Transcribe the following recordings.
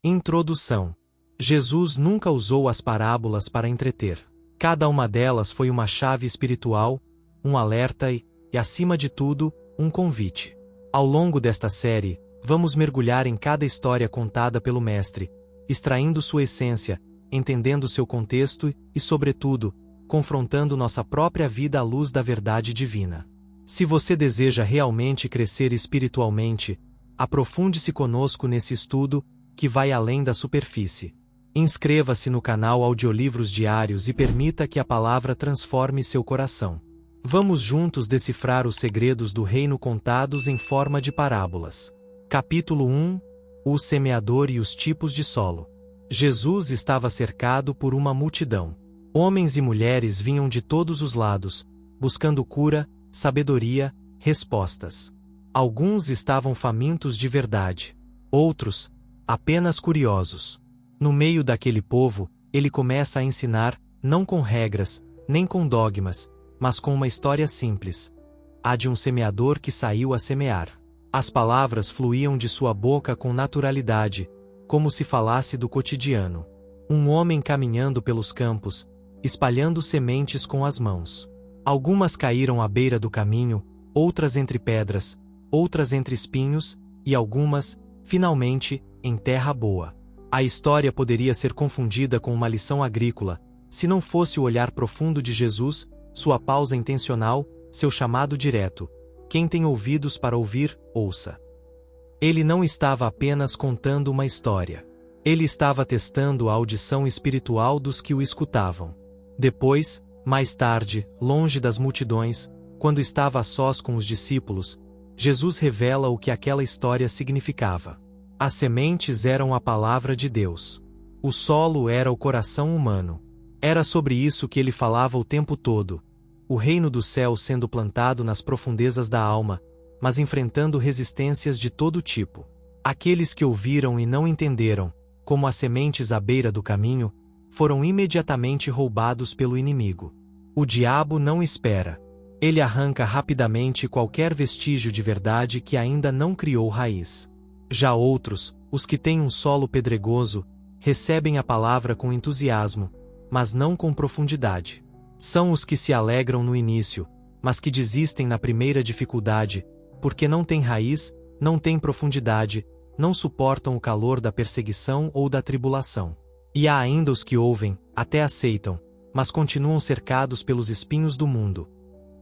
Introdução. Jesus nunca usou as parábolas para entreter. Cada uma delas foi uma chave espiritual, um alerta e, acima de tudo, um convite. Ao longo desta série, vamos mergulhar em cada história contada pelo Mestre, extraindo sua essência, entendendo seu contexto e, sobretudo, confrontando nossa própria vida à luz da verdade divina. Se você deseja realmente crescer espiritualmente, aprofunde-se conosco nesse estudo, que vai além da superfície. Inscreva-se no canal Audiolivros Diários e permita que a palavra transforme seu coração. Vamos juntos decifrar os segredos do reino contados em forma de parábolas. Capítulo 1. O semeador e os tipos de solo. Jesus estava cercado por uma multidão. Homens e mulheres vinham de todos os lados, buscando cura, sabedoria, respostas. Alguns estavam famintos de verdade. Outros, apenas curiosos. No meio daquele povo, ele começa a ensinar, não com regras, nem com dogmas, mas com uma história simples. A de um semeador que saiu a semear. As palavras fluíam de sua boca com naturalidade, como se falasse do cotidiano. Um homem caminhando pelos campos, espalhando sementes com as mãos. Algumas caíram à beira do caminho, outras entre pedras, outras entre espinhos, e algumas, finalmente, em terra boa. A história poderia ser confundida com uma lição agrícola, se não fosse o olhar profundo de Jesus, sua pausa intencional, seu chamado direto. Quem tem ouvidos para ouvir, ouça. Ele não estava apenas contando uma história. Ele estava testando a audição espiritual dos que o escutavam. Depois, mais tarde, longe das multidões, quando estava a sós com os discípulos, Jesus revela o que aquela história significava. As sementes eram a palavra de Deus. O solo era o coração humano. Era sobre isso que ele falava o tempo todo. O reino do céu sendo plantado nas profundezas da alma, mas enfrentando resistências de todo tipo. Aqueles que ouviram e não entenderam, como as sementes à beira do caminho, foram imediatamente roubados pelo inimigo. O diabo não espera. Ele arranca rapidamente qualquer vestígio de verdade que ainda não criou raiz. Já outros, os que têm um solo pedregoso, recebem a palavra com entusiasmo, mas não com profundidade. São os que se alegram no início, mas que desistem na primeira dificuldade, porque não têm raiz, não têm profundidade, não suportam o calor da perseguição ou da tribulação. E há ainda os que ouvem, até aceitam, mas continuam cercados pelos espinhos do mundo.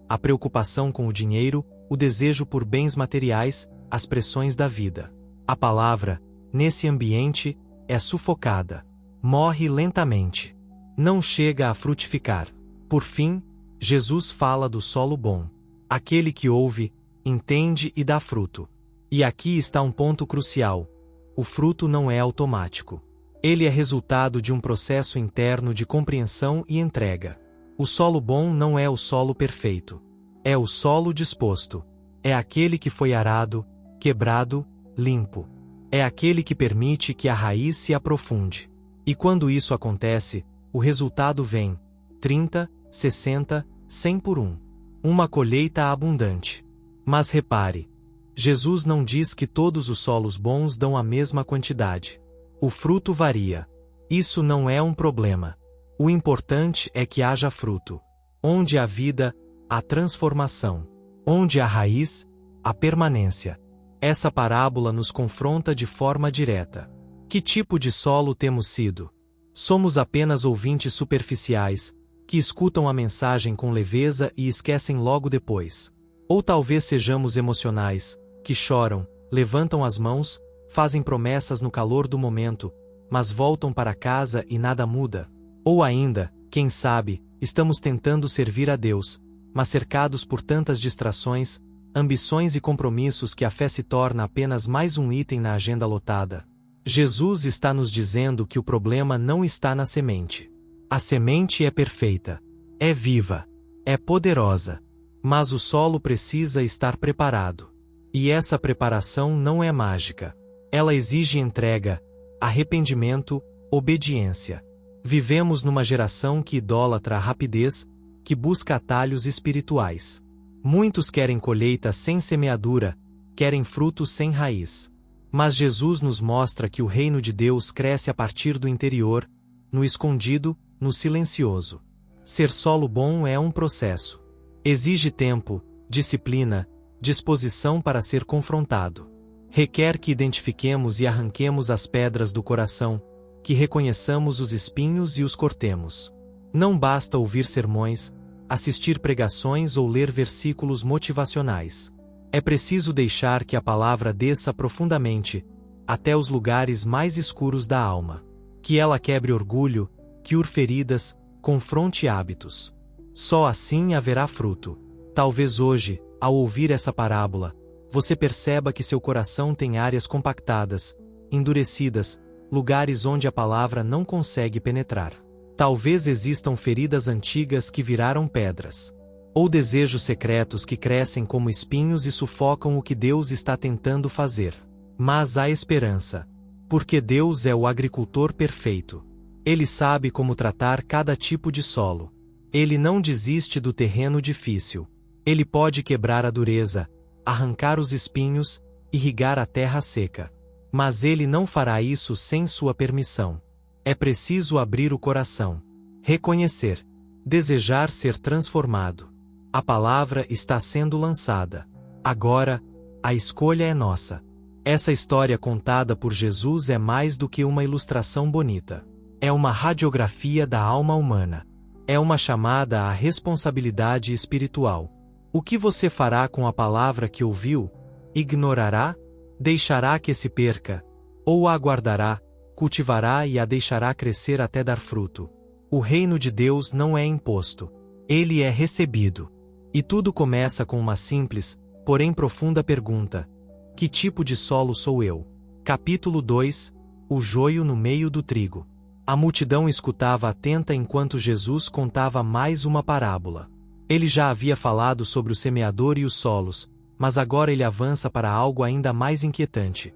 A preocupação com o dinheiro, o desejo por bens materiais, as pressões da vida. A palavra, nesse ambiente, é sufocada. Morre lentamente. Não chega a frutificar. Por fim, Jesus fala do solo bom. Aquele que ouve, entende e dá fruto. E aqui está um ponto crucial. O fruto não é automático. Ele é resultado de um processo interno de compreensão e entrega. O solo bom não é o solo perfeito. É o solo disposto. É aquele que foi arado, quebrado, limpo. É aquele que permite que a raiz se aprofunde. E quando isso acontece, o resultado vem: 30, 60, 100 por 1. Uma colheita abundante. Mas repare, Jesus não diz que todos os solos bons dão a mesma quantidade. O fruto varia. Isso não é um problema. O importante é que haja fruto. Onde há vida, há transformação. Onde há raiz, há permanência. Essa parábola nos confronta de forma direta. Que tipo de solo temos sido? Somos apenas ouvintes superficiais, que escutam a mensagem com leveza e esquecem logo depois. Ou talvez sejamos emocionais, que choram, levantam as mãos, fazem promessas no calor do momento, mas voltam para casa e nada muda. Ou ainda, quem sabe, estamos tentando servir a Deus, mas cercados por tantas distrações, ambições e compromissos que a fé se torna apenas mais um item na agenda lotada. Jesus está nos dizendo que o problema não está na semente. A semente é perfeita, é viva, é poderosa, mas o solo precisa estar preparado. E essa preparação não é mágica. Ela exige entrega, arrependimento, obediência. Vivemos numa geração que idolatra a rapidez, que busca atalhos espirituais. Muitos querem colheita sem semeadura, querem frutos sem raiz. Mas Jesus nos mostra que o reino de Deus cresce a partir do interior, no escondido, no silencioso. Ser solo bom é um processo. Exige tempo, disciplina, disposição para ser confrontado. Requer que identifiquemos e arranquemos as pedras do coração, que reconheçamos os espinhos e os cortemos. Não basta ouvir sermões, assistir pregações ou ler versículos motivacionais. É preciso deixar que a palavra desça profundamente, até os lugares mais escuros da alma. Que ela quebre orgulho, cure feridas, confronte hábitos. Só assim haverá fruto. Talvez hoje, ao ouvir essa parábola, você perceba que seu coração tem áreas compactadas, endurecidas, lugares onde a palavra não consegue penetrar. Talvez existam feridas antigas que viraram pedras. Ou desejos secretos que crescem como espinhos e sufocam o que Deus está tentando fazer. Mas há esperança. Porque Deus é o agricultor perfeito. Ele sabe como tratar cada tipo de solo. Ele não desiste do terreno difícil. Ele pode quebrar a dureza, arrancar os espinhos, irrigar a terra seca. Mas ele não fará isso sem sua permissão. É preciso abrir o coração. Reconhecer. Desejar ser transformado. A palavra está sendo lançada. Agora, a escolha é nossa. Essa história contada por Jesus é mais do que uma ilustração bonita. É uma radiografia da alma humana. É uma chamada à responsabilidade espiritual. O que você fará com a palavra que ouviu? Ignorará? Deixará que se perca? Ou a aguardará, cultivará e a deixará crescer até dar fruto? O reino de Deus não é imposto. Ele é recebido. E tudo começa com uma simples, porém profunda pergunta: que tipo de solo sou eu? Capítulo 2 – O joio no meio do trigo. A multidão escutava atenta enquanto Jesus contava mais uma parábola. Ele já havia falado sobre o semeador e os solos, mas agora ele avança para algo ainda mais inquietante.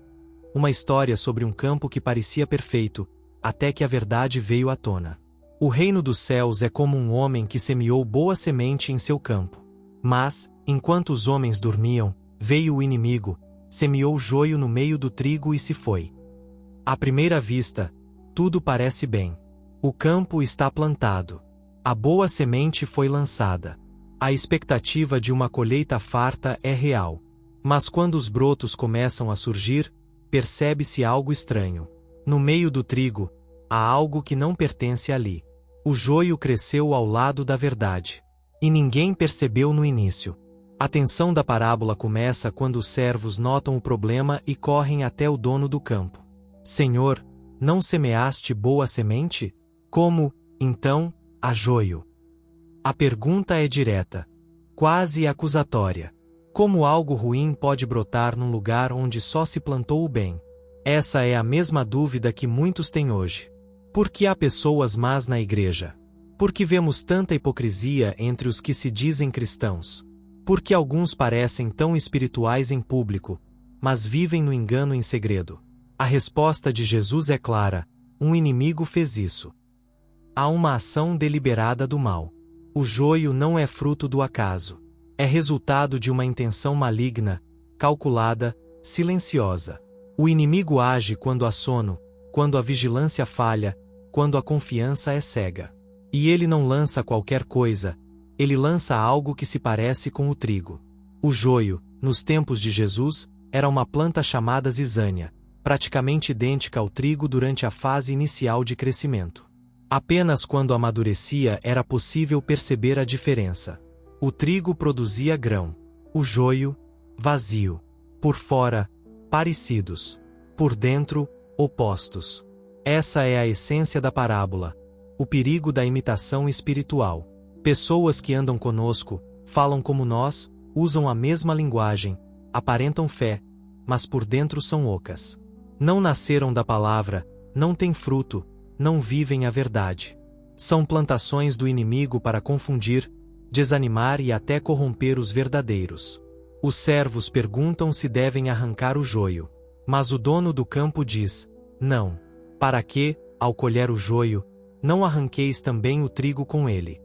Uma história sobre um campo que parecia perfeito, até que a verdade veio à tona. O reino dos céus é como um homem que semeou boa semente em seu campo. Mas, enquanto os homens dormiam, veio o inimigo, semeou joio no meio do trigo e se foi. À primeira vista, tudo parece bem. O campo está plantado. A boa semente foi lançada. A expectativa de uma colheita farta é real. Mas quando os brotos começam a surgir, percebe-se algo estranho. No meio do trigo, há algo que não pertence ali. O joio cresceu ao lado da verdade. E ninguém percebeu no início. A tensão da parábola começa quando os servos notam o problema e correm até o dono do campo. Senhor, não semeaste boa semente? Como, então, há joio? A pergunta é direta, quase acusatória. Como algo ruim pode brotar num lugar onde só se plantou o bem? Essa é a mesma dúvida que muitos têm hoje. Por que há pessoas más na igreja? Por que vemos tanta hipocrisia entre os que se dizem cristãos? Por que alguns parecem tão espirituais em público, mas vivem no engano em segredo? A resposta de Jesus é clara: um inimigo fez isso. Há uma ação deliberada do mal. O joio não é fruto do acaso. É resultado de uma intenção maligna, calculada, silenciosa. O inimigo age quando há sono, quando a vigilância falha, quando a confiança é cega. E ele não lança qualquer coisa, ele lança algo que se parece com o trigo. O joio, nos tempos de Jesus, era uma planta chamada zizânia, praticamente idêntica ao trigo durante a fase inicial de crescimento. Apenas quando amadurecia era possível perceber a diferença. O trigo produzia grão. O joio, vazio. Por fora, parecidos. Por dentro, opostos. Essa é a essência da parábola. O perigo da imitação espiritual. Pessoas que andam conosco, falam como nós, usam a mesma linguagem, aparentam fé, mas por dentro são ocas. Não nasceram da palavra, não têm fruto, não vivem a verdade. São plantações do inimigo para confundir, desanimar e até corromper os verdadeiros. Os servos perguntam se devem arrancar o joio. Mas o dono do campo diz: não. Para que, ao colher o joio, não arranqueis também o trigo com ele?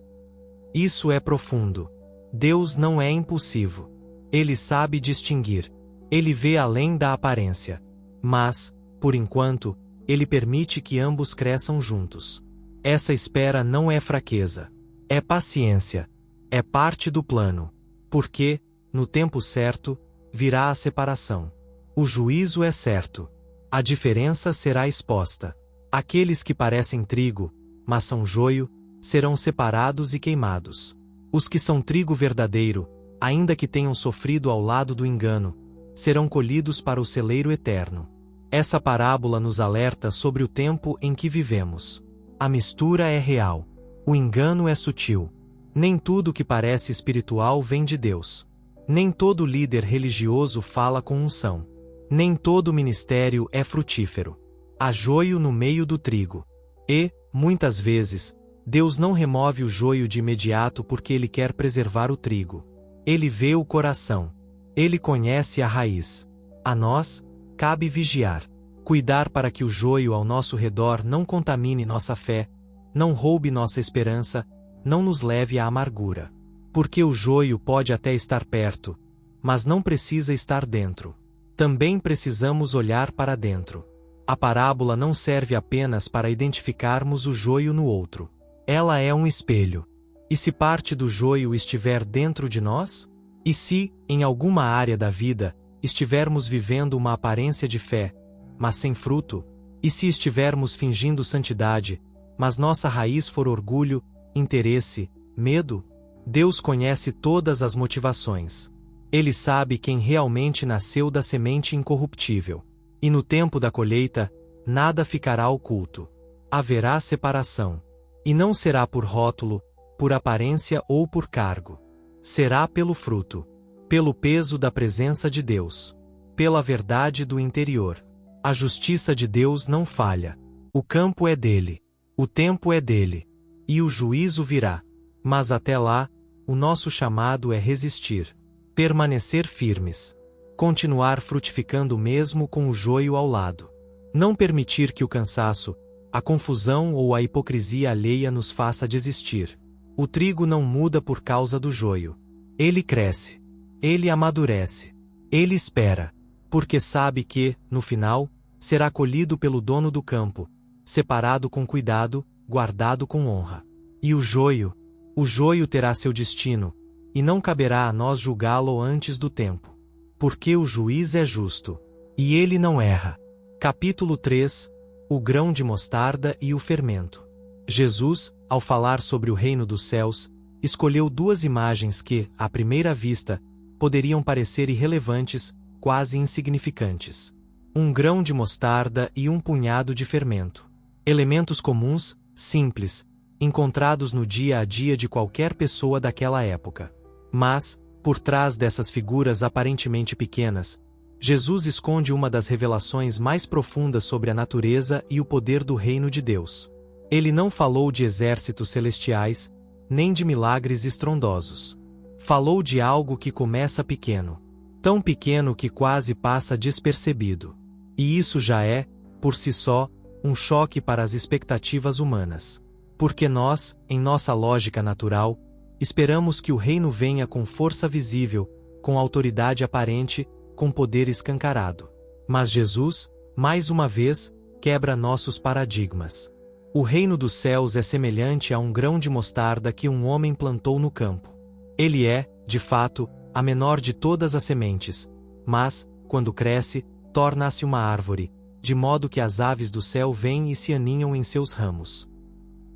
Isso é profundo. Deus não é impulsivo. Ele sabe distinguir. Ele vê além da aparência. Mas, por enquanto, ele permite que ambos cresçam juntos. Essa espera não é fraqueza. É paciência. É parte do plano. Porque, no tempo certo, virá a separação. O juízo é certo. A diferença será exposta. Aqueles que parecem trigo, mas são joio, serão separados e queimados. Os que são trigo verdadeiro, ainda que tenham sofrido ao lado do engano, serão colhidos para o celeiro eterno. Essa parábola nos alerta sobre o tempo em que vivemos. A mistura é real. O engano é sutil. Nem tudo que parece espiritual vem de Deus. Nem todo líder religioso fala com unção. Nem todo ministério é frutífero. Há joio no meio do trigo. E, muitas vezes, Deus não remove o joio de imediato porque Ele quer preservar o trigo. Ele vê o coração. Ele conhece a raiz. A nós, cabe vigiar. Cuidar para que o joio ao nosso redor não contamine nossa fé, não roube nossa esperança, não nos leve à amargura. Porque o joio pode até estar perto, mas não precisa estar dentro. Também precisamos olhar para dentro. A parábola não serve apenas para identificarmos o joio no outro. Ela é um espelho. E se parte do joio estiver dentro de nós? E se, em alguma área da vida, estivermos vivendo uma aparência de fé, mas sem fruto? E se estivermos fingindo santidade, mas nossa raiz for orgulho, interesse, medo? Deus conhece todas as motivações. Ele sabe quem realmente nasceu da semente incorruptível. E no tempo da colheita, nada ficará oculto. Haverá separação. E não será por rótulo, por aparência ou por cargo. Será pelo fruto. Pelo peso da presença de Deus. Pela verdade do interior. A justiça de Deus não falha. O campo é dele. O tempo é dele. E o juízo virá. Mas até lá, o nosso chamado é resistir. Permanecer firmes. Continuar frutificando mesmo com o joio ao lado. Não permitir que o cansaço, a confusão ou a hipocrisia alheia nos faça desistir. O trigo não muda por causa do joio. Ele cresce. Ele amadurece. Ele espera. Porque sabe que, no final, será colhido pelo dono do campo, separado com cuidado, guardado com honra. E o joio terá seu destino, e não caberá a nós julgá-lo antes do tempo. Porque o juiz é justo. E ele não erra. Capítulo 3 – O grão de mostarda e o fermento. Jesus, ao falar sobre o reino dos céus, escolheu duas imagens que, à primeira vista, poderiam parecer irrelevantes, quase insignificantes. Um grão de mostarda e um punhado de fermento. Elementos comuns, simples, encontrados no dia a dia de qualquer pessoa daquela época. Mas, por trás dessas figuras aparentemente pequenas, Jesus esconde uma das revelações mais profundas sobre a natureza e o poder do reino de Deus. Ele não falou de exércitos celestiais, nem de milagres estrondosos. Falou de algo que começa pequeno. Tão pequeno que quase passa despercebido. E isso já é, por si só, um choque para as expectativas humanas. Porque nós, em nossa lógica natural, esperamos que o reino venha com força visível, com autoridade aparente, com poder escancarado. Mas Jesus, mais uma vez, quebra nossos paradigmas. O reino dos céus é semelhante a um grão de mostarda que um homem plantou no campo. Ele é, de fato, a menor de todas as sementes, mas, quando cresce, torna-se uma árvore, de modo que as aves do céu vêm e se aninham em seus ramos.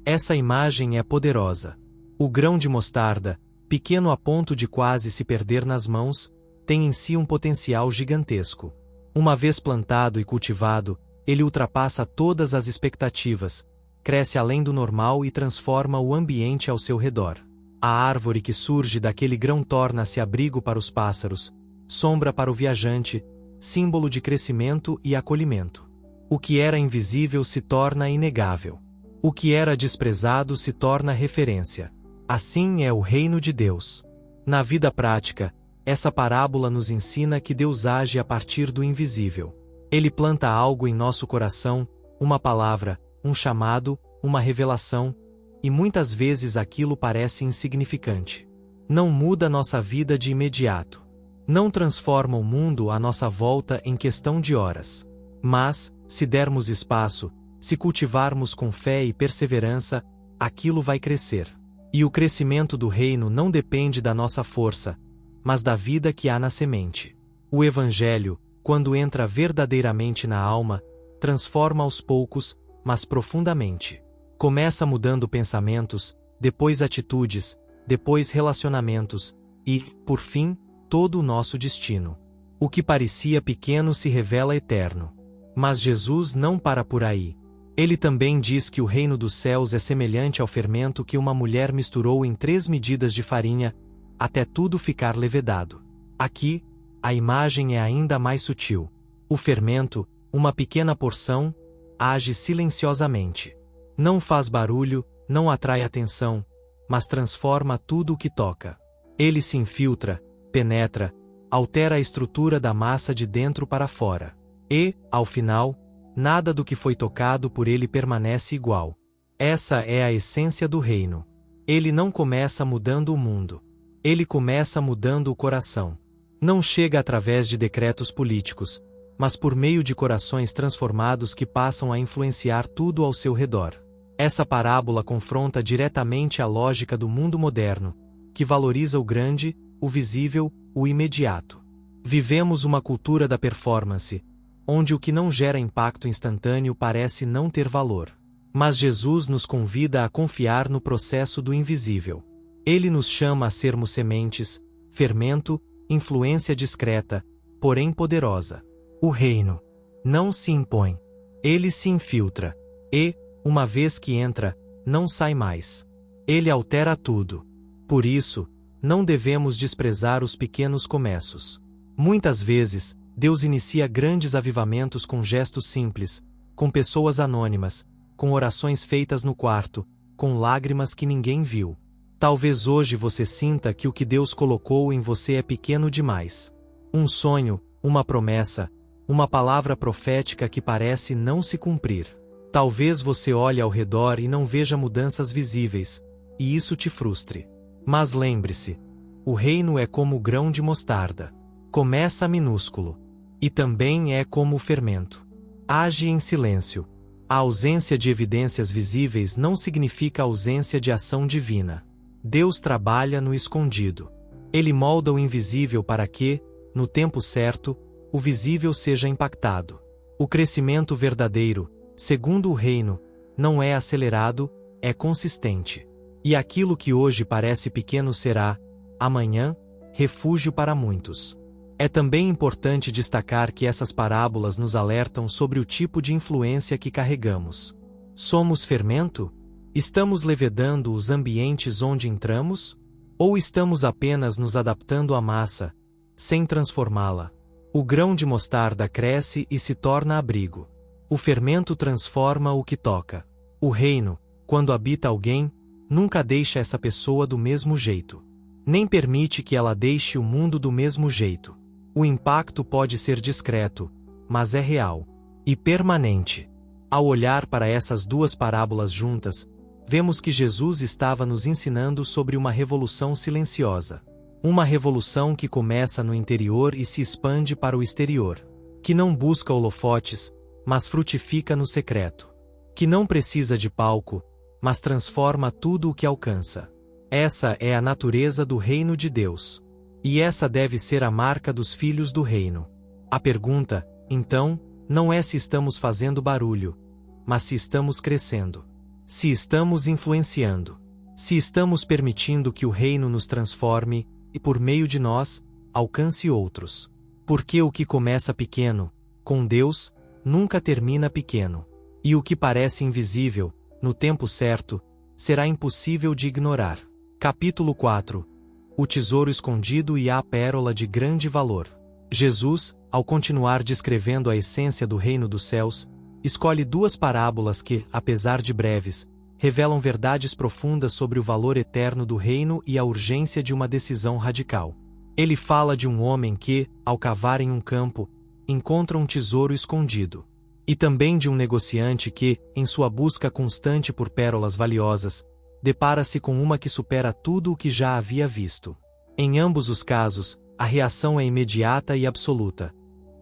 Essa imagem é poderosa. O grão de mostarda, pequeno a ponto de quase se perder nas mãos, tem em si um potencial gigantesco. Uma vez plantado e cultivado, ele ultrapassa todas as expectativas, cresce além do normal e transforma o ambiente ao seu redor. A árvore que surge daquele grão torna-se abrigo para os pássaros, sombra para o viajante, símbolo de crescimento e acolhimento. O que era invisível se torna inegável. O que era desprezado se torna referência. Assim é o reino de Deus. Na vida prática, essa parábola nos ensina que Deus age a partir do invisível. Ele planta algo em nosso coração, uma palavra, um chamado, uma revelação, e muitas vezes aquilo parece insignificante. Não muda nossa vida de imediato. Não transforma o mundo à nossa volta em questão de horas. Mas, se dermos espaço, se cultivarmos com fé e perseverança, aquilo vai crescer. E o crescimento do reino não depende da nossa força, mas da vida que há na semente. O Evangelho, quando entra verdadeiramente na alma, transforma aos poucos, mas profundamente. Começa mudando pensamentos, depois atitudes, depois relacionamentos e, por fim, todo o nosso destino. O que parecia pequeno se revela eterno. Mas Jesus não para por aí. Ele também diz que o reino dos céus é semelhante ao fermento que uma mulher misturou em 3 medidas de farinha, até tudo ficar levedado. Aqui, a imagem é ainda mais sutil. O fermento, uma pequena porção, age silenciosamente. Não faz barulho, não atrai atenção, mas transforma tudo o que toca. Ele se infiltra, penetra, altera a estrutura da massa de dentro para fora. E, ao final, nada do que foi tocado por ele permanece igual. Essa é a essência do reino. Ele não começa mudando o mundo. Ele começa mudando o coração. Não chega através de decretos políticos, mas por meio de corações transformados que passam a influenciar tudo ao seu redor. Essa parábola confronta diretamente a lógica do mundo moderno, que valoriza o grande, o visível, o imediato. Vivemos uma cultura da performance, onde o que não gera impacto instantâneo parece não ter valor. Mas Jesus nos convida a confiar no processo do invisível. Ele nos chama a sermos sementes, fermento, influência discreta, porém poderosa. O reino não se impõe. Ele se infiltra. E, uma vez que entra, não sai mais. Ele altera tudo. Por isso, não devemos desprezar os pequenos começos. Muitas vezes, Deus inicia grandes avivamentos com gestos simples, com pessoas anônimas, com orações feitas no quarto, com lágrimas que ninguém viu. Talvez hoje você sinta que o que Deus colocou em você é pequeno demais. Um sonho, uma promessa, uma palavra profética que parece não se cumprir. Talvez você olhe ao redor e não veja mudanças visíveis, e isso te frustre. Mas lembre-se, o reino é como o grão de mostarda. Começa minúsculo. E também é como o fermento. Age em silêncio. A ausência de evidências visíveis não significa ausência de ação divina. Deus trabalha no escondido. Ele molda o invisível para que, no tempo certo, o visível seja impactado. O crescimento verdadeiro, segundo o reino, não é acelerado, é consistente. E aquilo que hoje parece pequeno será, amanhã, refúgio para muitos. É também importante destacar que essas parábolas nos alertam sobre o tipo de influência que carregamos. Somos fermento? Estamos levedando os ambientes onde entramos? Ou estamos apenas nos adaptando à massa, sem transformá-la? O grão de mostarda cresce e se torna abrigo. O fermento transforma o que toca. O reino, quando habita alguém, nunca deixa essa pessoa do mesmo jeito. Nem permite que ela deixe o mundo do mesmo jeito. O impacto pode ser discreto, mas é real e permanente. Ao olhar para essas duas parábolas juntas, vemos que Jesus estava nos ensinando sobre uma revolução silenciosa. Uma revolução que começa no interior e se expande para o exterior. Que não busca holofotes, mas frutifica no secreto. Que não precisa de palco, mas transforma tudo o que alcança. Essa é a natureza do reino de Deus. E essa deve ser a marca dos filhos do reino. A pergunta, então, não é se estamos fazendo barulho, mas se estamos crescendo. Se estamos influenciando. Se estamos permitindo que o reino nos transforme e, por meio de nós, alcance outros. Porque o que começa pequeno, com Deus, nunca termina pequeno. E o que parece invisível, no tempo certo, será impossível de ignorar. Capítulo 4. O tesouro escondido e a pérola de grande valor. Jesus, ao continuar descrevendo a essência do reino dos céus, escolhe duas parábolas que, apesar de breves, revelam verdades profundas sobre o valor eterno do reino e a urgência de uma decisão radical. Ele fala de um homem que, ao cavar em um campo, encontra um tesouro escondido. E também de um negociante que, em sua busca constante por pérolas valiosas, depara-se com uma que supera tudo o que já havia visto. Em ambos os casos, a reação é imediata e absoluta.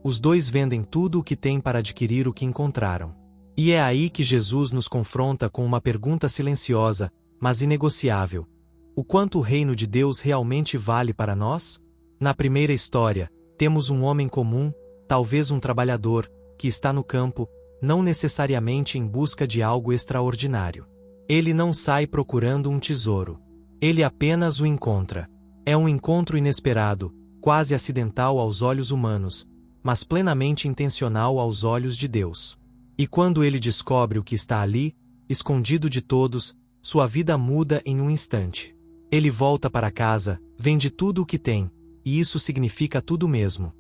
Os dois vendem tudo o que têm para adquirir o que encontraram. E é aí que Jesus nos confronta com uma pergunta silenciosa, mas inegociável: o quanto o reino de Deus realmente vale para nós? Na primeira história, temos um homem comum, talvez um trabalhador, que está no campo, não necessariamente em busca de algo extraordinário. Ele não sai procurando um tesouro. Ele apenas o encontra. É um encontro inesperado, quase acidental aos olhos humanos, mas plenamente intencional aos olhos de Deus. E quando ele descobre o que está ali, escondido de todos, sua vida muda em um instante. Ele volta para casa, vende tudo o que tem, e isso significa tudo mesmo: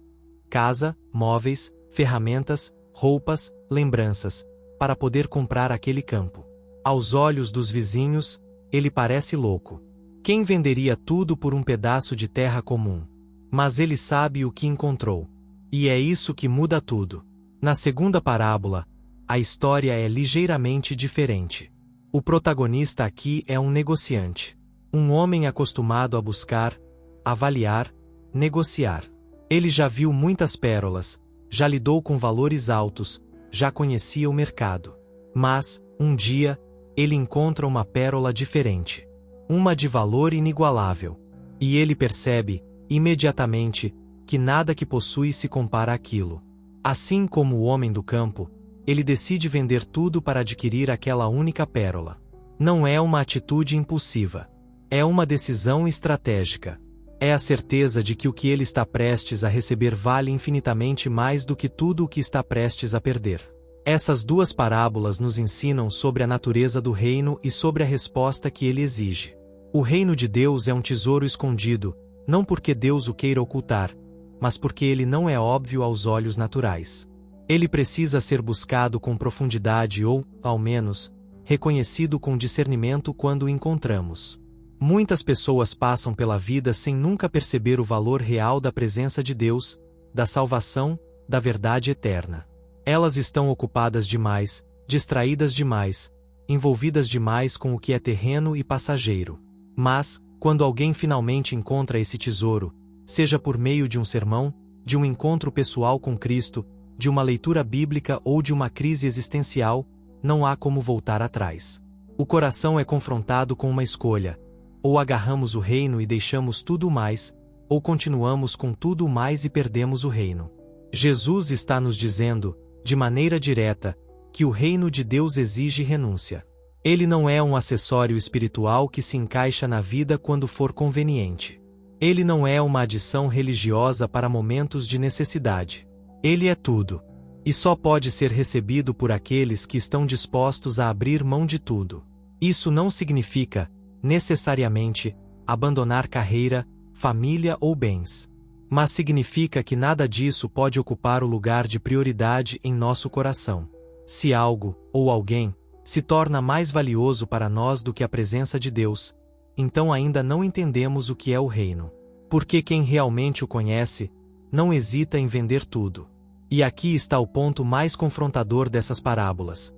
casa, móveis, ferramentas, roupas, lembranças, para poder comprar aquele campo. Aos olhos dos vizinhos, ele parece louco. Quem venderia tudo por um pedaço de terra comum? Mas ele sabe o que encontrou. E é isso que muda tudo. Na segunda parábola, a história é ligeiramente diferente. O protagonista aqui é um negociante. Um homem acostumado a buscar, avaliar, negociar. Ele já viu muitas pérolas, já lidou com valores altos, já conhecia o mercado. Mas, um dia, ele encontra uma pérola diferente. Uma de valor inigualável. E ele percebe, imediatamente, que nada que possui se compara àquilo. Assim como o homem do campo, ele decide vender tudo para adquirir aquela única pérola. Não é uma atitude impulsiva. É uma decisão estratégica. É a certeza de que o que ele está prestes a receber vale infinitamente mais do que tudo o que está prestes a perder. Essas duas parábolas nos ensinam sobre a natureza do reino e sobre a resposta que ele exige. O reino de Deus é um tesouro escondido, não porque Deus o queira ocultar, mas porque ele não é óbvio aos olhos naturais. Ele precisa ser buscado com profundidade ou, ao menos, reconhecido com discernimento quando o encontramos. Muitas pessoas passam pela vida sem nunca perceber o valor real da presença de Deus, da salvação, da verdade eterna. Elas estão ocupadas demais, distraídas demais, envolvidas demais com o que é terreno e passageiro. Mas, quando alguém finalmente encontra esse tesouro, seja por meio de um sermão, de um encontro pessoal com Cristo, de uma leitura bíblica ou de uma crise existencial, não há como voltar atrás. O coração é confrontado com uma escolha: ou agarramos o reino e deixamos tudo mais, ou continuamos com tudo mais e perdemos o reino. Jesus está nos dizendo, de maneira direta, que o reino de Deus exige renúncia. Ele não é um acessório espiritual que se encaixa na vida quando for conveniente. Ele não é uma adição religiosa para momentos de necessidade. Ele é tudo. E só pode ser recebido por aqueles que estão dispostos a abrir mão de tudo. Isso não significa, necessariamente, abandonar carreira, família ou bens. Mas significa que nada disso pode ocupar o lugar de prioridade em nosso coração. Se algo, ou alguém, se torna mais valioso para nós do que a presença de Deus, então ainda não entendemos o que é o reino. Porque quem realmente o conhece, não hesita em vender tudo. E aqui está o ponto mais confrontador dessas parábolas.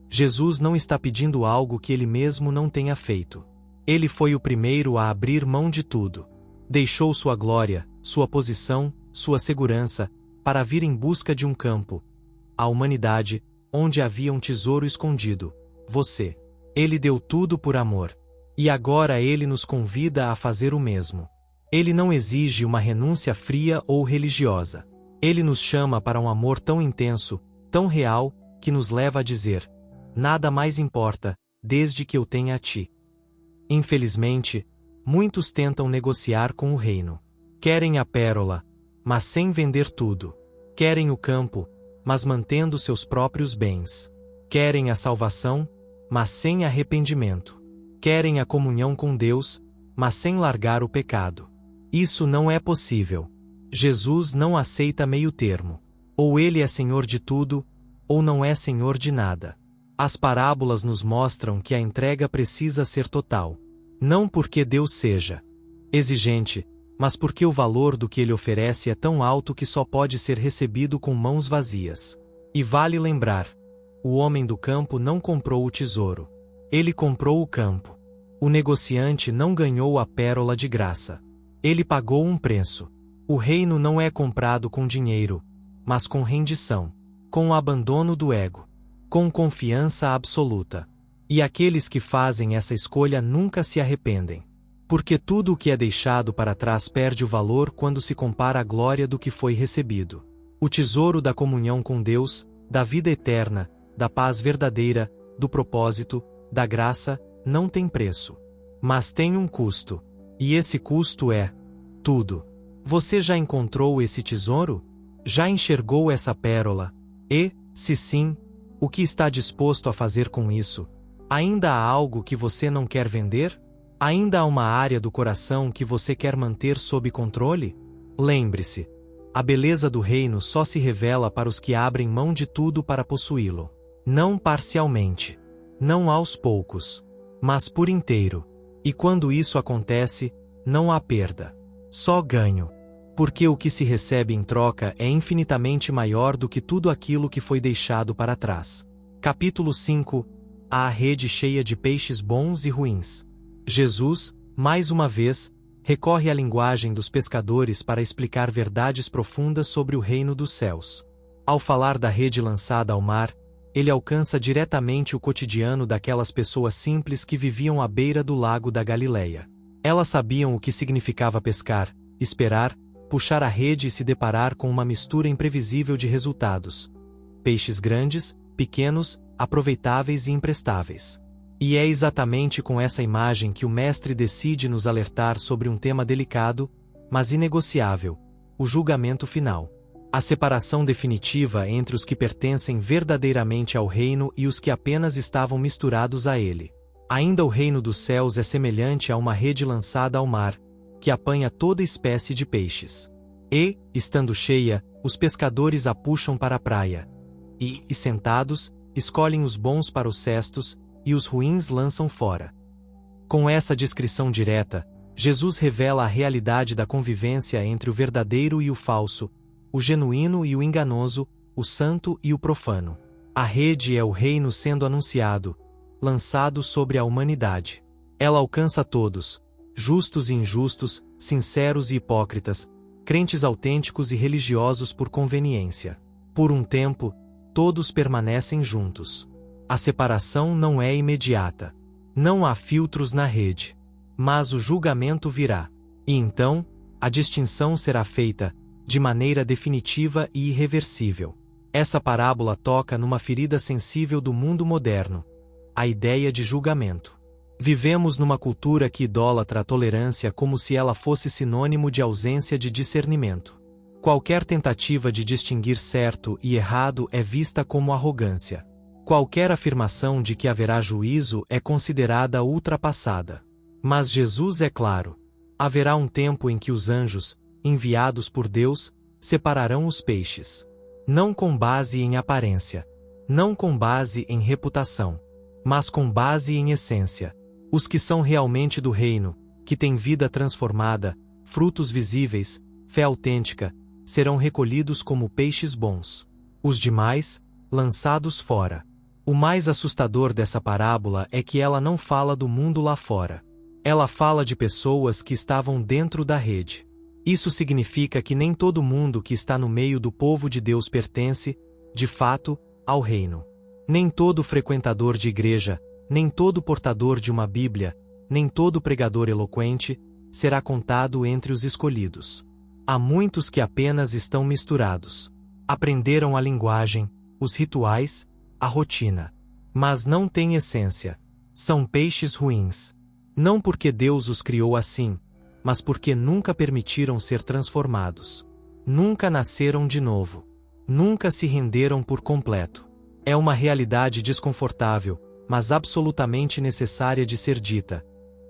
Jesus não está pedindo algo que ele mesmo não tenha feito. Ele foi o primeiro a abrir mão de tudo. Deixou sua glória, sua posição, sua segurança, para vir em busca de um campo, a humanidade, onde havia um tesouro escondido, você. Ele deu tudo por amor. E agora ele nos convida a fazer o mesmo. Ele não exige uma renúncia fria ou religiosa. Ele nos chama para um amor tão intenso, tão real, que nos leva a dizer: nada mais importa, desde que eu tenha a ti. Infelizmente, muitos tentam negociar com o reino. Querem a pérola, mas sem vender tudo. Querem o campo, mas mantendo seus próprios bens. Querem a salvação, mas sem arrependimento. Querem a comunhão com Deus, mas sem largar o pecado. Isso não é possível. Jesus não aceita meio termo. Ou ele é Senhor de tudo, ou não é Senhor de nada. As parábolas nos mostram que a entrega precisa ser total. Não porque Deus seja exigente, mas porque o valor do que ele oferece é tão alto que só pode ser recebido com mãos vazias. E vale lembrar, o homem do campo não comprou o tesouro. Ele comprou o campo. O negociante não ganhou a pérola de graça. Ele pagou um preço. O reino não é comprado com dinheiro, mas com rendição, com o abandono do ego, com confiança absoluta. E aqueles que fazem essa escolha nunca se arrependem. Porque tudo o que é deixado para trás perde o valor quando se compara à glória do que foi recebido. O tesouro da comunhão com Deus, da vida eterna, da paz verdadeira, do propósito, da graça, não tem preço. Mas tem um custo. E esse custo é tudo. Você já encontrou esse tesouro? Já enxergou essa pérola? E, se sim, o que está disposto a fazer com isso? Ainda há algo que você não quer vender? Ainda há uma área do coração que você quer manter sob controle? Lembre-se, a beleza do reino só se revela para os que abrem mão de tudo para possuí-lo. Não parcialmente, não aos poucos, mas por inteiro. E quando isso acontece, não há perda, só ganho. Porque o que se recebe em troca é infinitamente maior do que tudo aquilo que foi deixado para trás. Capítulo 5. A rede cheia de peixes bons e ruins. Jesus, mais uma vez, recorre à linguagem dos pescadores para explicar verdades profundas sobre o reino dos céus. Ao falar da rede lançada ao mar, ele alcança diretamente o cotidiano daquelas pessoas simples que viviam à beira do lago da Galileia. Elas sabiam o que significava pescar, esperar, puxar a rede e se deparar com uma mistura imprevisível de resultados. Peixes grandes, pequenos, aproveitáveis e imprestáveis. E é exatamente com essa imagem que o Mestre decide nos alertar sobre um tema delicado, mas inegociável: o julgamento final. A separação definitiva entre os que pertencem verdadeiramente ao reino e os que apenas estavam misturados a ele. Ainda o reino dos céus é semelhante a uma rede lançada ao mar, que apanha toda espécie de peixes. E, estando cheia, os pescadores a puxam para a praia. E sentados, escolhem os bons para os cestos, e os ruins lançam fora. Com essa descrição direta, Jesus revela a realidade da convivência entre o verdadeiro e o falso, o genuíno e o enganoso, o santo e o profano. A rede é o reino sendo anunciado, lançado sobre a humanidade. Ela alcança todos, justos e injustos, sinceros e hipócritas, crentes autênticos e religiosos por conveniência. Por um tempo, todos permanecem juntos. A separação não é imediata. Não há filtros na rede. Mas o julgamento virá. E então, a distinção será feita, de maneira definitiva e irreversível. Essa parábola toca numa ferida sensível do mundo moderno: a ideia de julgamento. Vivemos numa cultura que idolatra a tolerância como se ela fosse sinônimo de ausência de discernimento. Qualquer tentativa de distinguir certo e errado é vista como arrogância. Qualquer afirmação de que haverá juízo é considerada ultrapassada. Mas Jesus é claro: haverá um tempo em que os anjos, enviados por Deus, separarão os peixes. Não com base em aparência, não com base em reputação, mas com base em essência. Os que são realmente do reino, que têm vida transformada, frutos visíveis, fé autêntica, serão recolhidos como peixes bons. Os demais, lançados fora. O mais assustador dessa parábola é que ela não fala do mundo lá fora. Ela fala de pessoas que estavam dentro da rede. Isso significa que nem todo mundo que está no meio do povo de Deus pertence, de fato, ao reino. Nem todo frequentador de igreja, nem todo portador de uma Bíblia, nem todo pregador eloquente, será contado entre os escolhidos. Há muitos que apenas estão misturados. Aprenderam a linguagem, os rituais, a rotina. Mas não têm essência. São peixes ruins. Não porque Deus os criou assim, mas porque nunca permitiram ser transformados. Nunca nasceram de novo. Nunca se renderam por completo. É uma realidade desconfortável, mas absolutamente necessária de ser dita.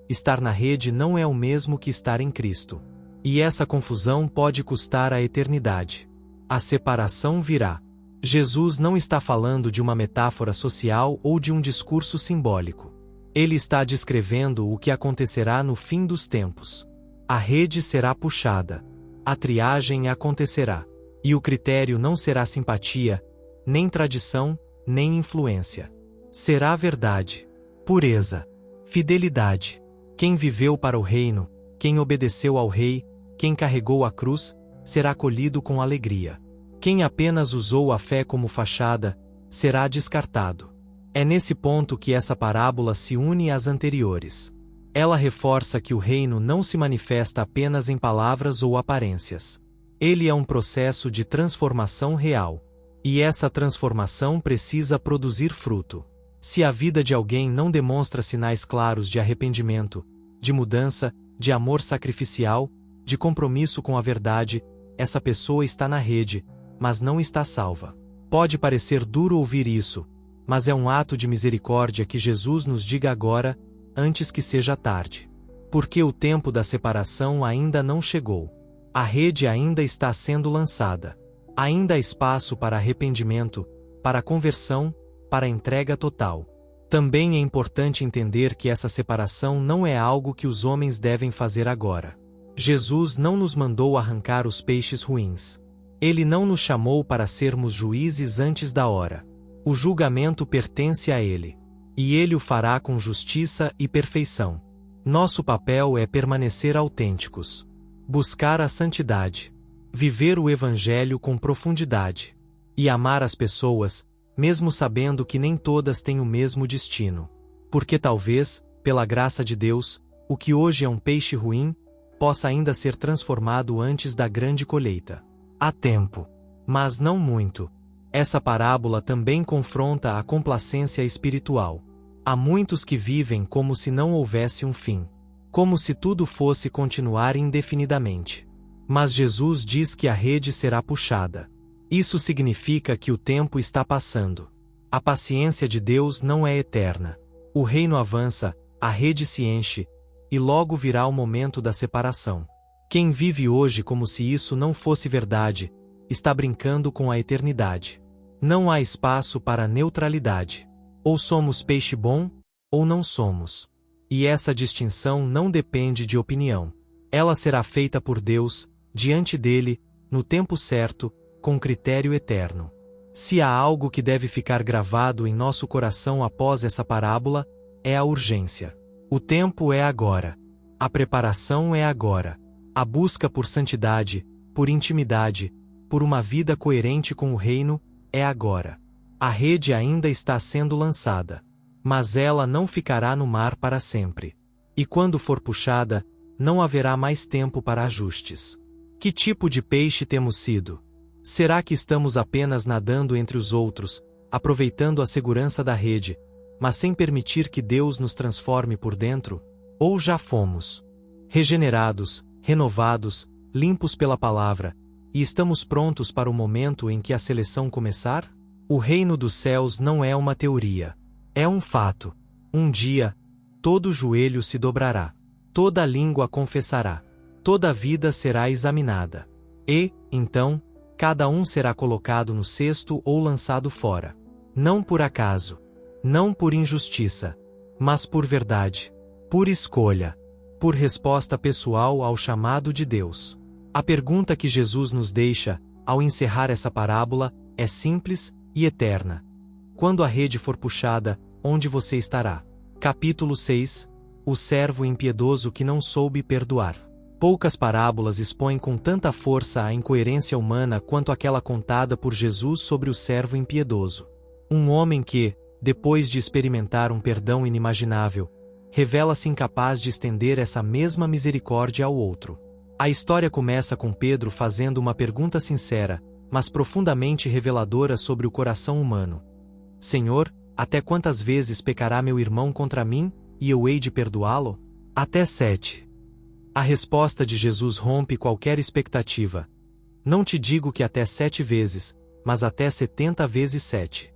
Estar na rede não é o mesmo que estar em Cristo. E essa confusão pode custar a eternidade. A separação virá. Jesus não está falando de uma metáfora social ou de um discurso simbólico. Ele está descrevendo o que acontecerá no fim dos tempos. A rede será puxada. A triagem acontecerá. E o critério não será simpatia, nem tradição, nem influência. Será verdade, pureza, fidelidade. Quem viveu para o reino, quem obedeceu ao rei, quem carregou a cruz, será acolhido com alegria. Quem apenas usou a fé como fachada, será descartado. É nesse ponto que essa parábola se une às anteriores. Ela reforça que o reino não se manifesta apenas em palavras ou aparências. Ele é um processo de transformação real. E essa transformação precisa produzir fruto. Se a vida de alguém não demonstra sinais claros de arrependimento, de mudança, de amor sacrificial, de compromisso com a verdade, essa pessoa está na rede, mas não está salva. Pode parecer duro ouvir isso, mas é um ato de misericórdia que Jesus nos diga agora, antes que seja tarde. Porque o tempo da separação ainda não chegou. A rede ainda está sendo lançada. Ainda há espaço para arrependimento, para conversão, para entrega total. Também é importante entender que essa separação não é algo que os homens devem fazer agora. Jesus não nos mandou arrancar os peixes ruins. Ele não nos chamou para sermos juízes antes da hora. O julgamento pertence a Ele. E Ele o fará com justiça e perfeição. Nosso papel é permanecer autênticos. Buscar a santidade. Viver o Evangelho com profundidade. E amar as pessoas, mesmo sabendo que nem todas têm o mesmo destino. Porque talvez, pela graça de Deus, o que hoje é um peixe ruim, possa ainda ser transformado antes da grande colheita. Há tempo. Mas não muito. Essa parábola também confronta a complacência espiritual. Há muitos que vivem como se não houvesse um fim. Como se tudo fosse continuar indefinidamente. Mas Jesus diz que a rede será puxada. Isso significa que o tempo está passando. A paciência de Deus não é eterna. O reino avança, a rede se enche, e logo virá o momento da separação. Quem vive hoje como se isso não fosse verdade, está brincando com a eternidade. Não há espaço para neutralidade. Ou somos peixe bom, ou não somos. E essa distinção não depende de opinião. Ela será feita por Deus, diante dele, no tempo certo, com critério eterno. Se há algo que deve ficar gravado em nosso coração após essa parábola, é a urgência. O tempo é agora. A preparação é agora. A busca por santidade, por intimidade, por uma vida coerente com o reino, é agora. A rede ainda está sendo lançada. Mas ela não ficará no mar para sempre. E quando for puxada, não haverá mais tempo para ajustes. Que tipo de peixe temos sido? Será que estamos apenas nadando entre os outros, aproveitando a segurança da rede, mas sem permitir que Deus nos transforme por dentro? Ou já fomos regenerados, renovados, limpos pela palavra, e estamos prontos para o momento em que a seleção começar? O reino dos céus não é uma teoria. É um fato. Um dia, todo joelho se dobrará. Toda língua confessará. Toda vida será examinada. E, então, cada um será colocado no cesto ou lançado fora. Não por acaso. Não por injustiça. Mas por verdade. Por escolha. Por resposta pessoal ao chamado de Deus. A pergunta que Jesus nos deixa, ao encerrar essa parábola, é simples e eterna. Quando a rede for puxada, onde você estará? Capítulo 6. O servo impiedoso que não soube perdoar. Poucas parábolas expõem com tanta força a incoerência humana quanto aquela contada por Jesus sobre o servo impiedoso. Um homem que, depois de experimentar um perdão inimaginável, revela-se incapaz de estender essa mesma misericórdia ao outro. A história começa com Pedro fazendo uma pergunta sincera, mas profundamente reveladora sobre o coração humano. Senhor, até quantas vezes pecará meu irmão contra mim, e eu hei de perdoá-lo? Até 7. A resposta de Jesus rompe qualquer expectativa. Não te digo que até 7 vezes, mas até 70 vezes 7.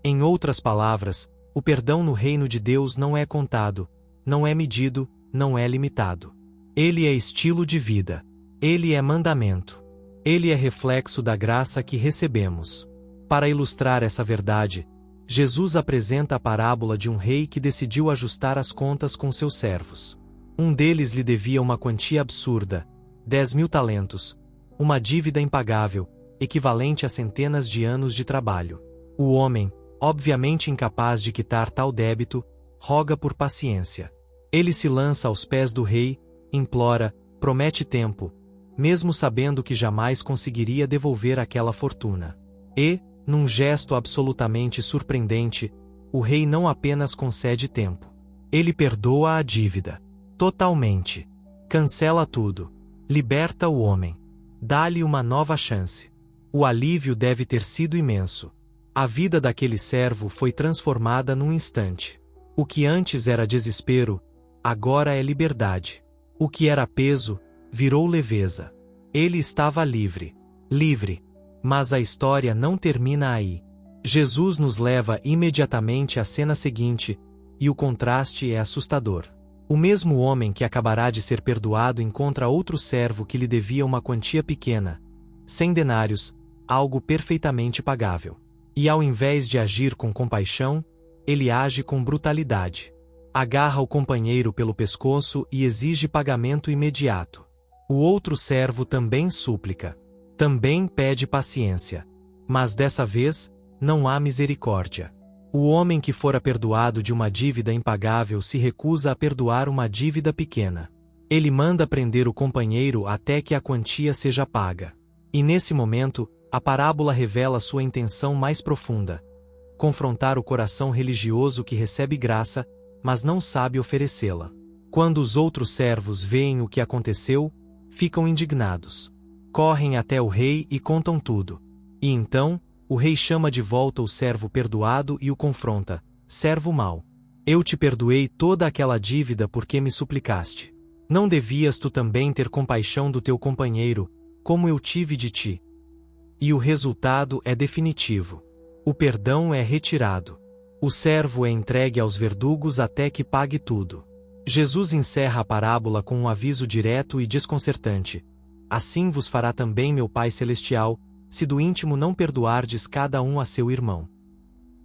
Em outras palavras, o perdão no reino de Deus não é contado, não é medido, não é limitado. Ele é estilo de vida. Ele é mandamento. Ele é reflexo da graça que recebemos. Para ilustrar essa verdade, Jesus apresenta a parábola de um rei que decidiu ajustar as contas com seus servos. Um deles lhe devia uma quantia absurda, 10.000 talentos, uma dívida impagável, equivalente a centenas de anos de trabalho. O homem, obviamente incapaz de quitar tal débito, roga por paciência. Ele se lança aos pés do rei, implora, promete tempo, mesmo sabendo que jamais conseguiria devolver aquela fortuna. E, num gesto absolutamente surpreendente, o rei não apenas concede tempo. Ele perdoa a dívida. Totalmente. Cancela tudo. Liberta o homem. Dá-lhe uma nova chance. O alívio deve ter sido imenso. A vida daquele servo foi transformada num instante. O que antes era desespero, agora é liberdade. O que era peso, virou leveza. Ele estava livre. Livre. Mas a história não termina aí. Jesus nos leva imediatamente à cena seguinte, e o contraste é assustador. O mesmo homem que acabará de ser perdoado encontra outro servo que lhe devia uma quantia pequena, 100 denários, algo perfeitamente pagável. E ao invés de agir com compaixão, ele age com brutalidade. Agarra o companheiro pelo pescoço e exige pagamento imediato. O outro servo também súplica. Também pede paciência. Mas dessa vez, não há misericórdia. O homem que fora perdoado de uma dívida impagável se recusa a perdoar uma dívida pequena. Ele manda prender o companheiro até que a quantia seja paga. E nesse momento, a parábola revela sua intenção mais profunda: confrontar o coração religioso que recebe graça, mas não sabe oferecê-la. Quando os outros servos veem o que aconteceu, ficam indignados. Correm até o rei e contam tudo. E então, o rei chama de volta o servo perdoado e o confronta: servo mau. Eu te perdoei toda aquela dívida porque me suplicaste. Não devias tu também ter compaixão do teu companheiro, como eu tive de ti? E o resultado é definitivo. O perdão é retirado. O servo é entregue aos verdugos até que pague tudo. Jesus encerra a parábola com um aviso direto e desconcertante: assim vos fará também meu Pai Celestial, se do íntimo não perdoardes cada um a seu irmão.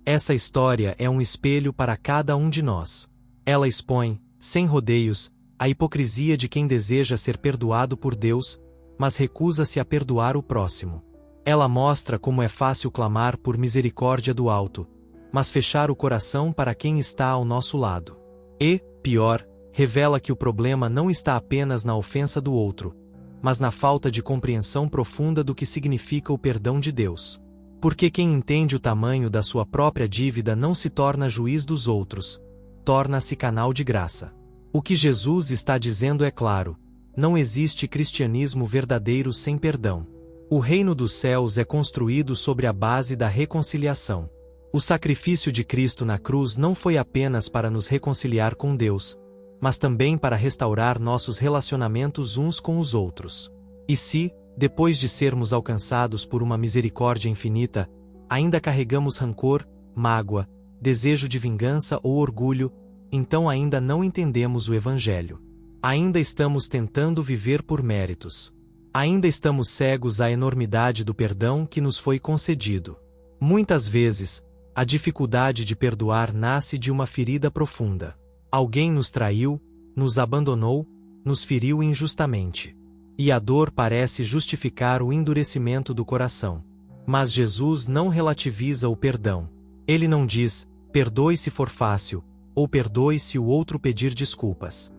Essa história é um espelho para cada um de nós. Ela expõe, sem rodeios, a hipocrisia de quem deseja ser perdoado por Deus, mas recusa-se a perdoar o próximo. Ela mostra como é fácil clamar por misericórdia do alto, mas fechar o coração para quem está ao nosso lado. E, pior, revela que o problema não está apenas na ofensa do outro, mas na falta de compreensão profunda do que significa o perdão de Deus. Porque quem entende o tamanho da sua própria dívida não se torna juiz dos outros, torna-se canal de graça. O que Jesus está dizendo é claro: não existe cristianismo verdadeiro sem perdão. O reino dos céus é construído sobre a base da reconciliação. O sacrifício de Cristo na cruz não foi apenas para nos reconciliar com Deus, mas também para restaurar nossos relacionamentos uns com os outros. E se, depois de sermos alcançados por uma misericórdia infinita, ainda carregamos rancor, mágoa, desejo de vingança ou orgulho, então ainda não entendemos o Evangelho. Ainda estamos tentando viver por méritos. Ainda estamos cegos à enormidade do perdão que nos foi concedido. Muitas vezes, a dificuldade de perdoar nasce de uma ferida profunda. Alguém nos traiu, nos abandonou, nos feriu injustamente. E a dor parece justificar o endurecimento do coração. Mas Jesus não relativiza o perdão. Ele não diz: perdoe se for fácil, ou perdoe se o outro pedir desculpas.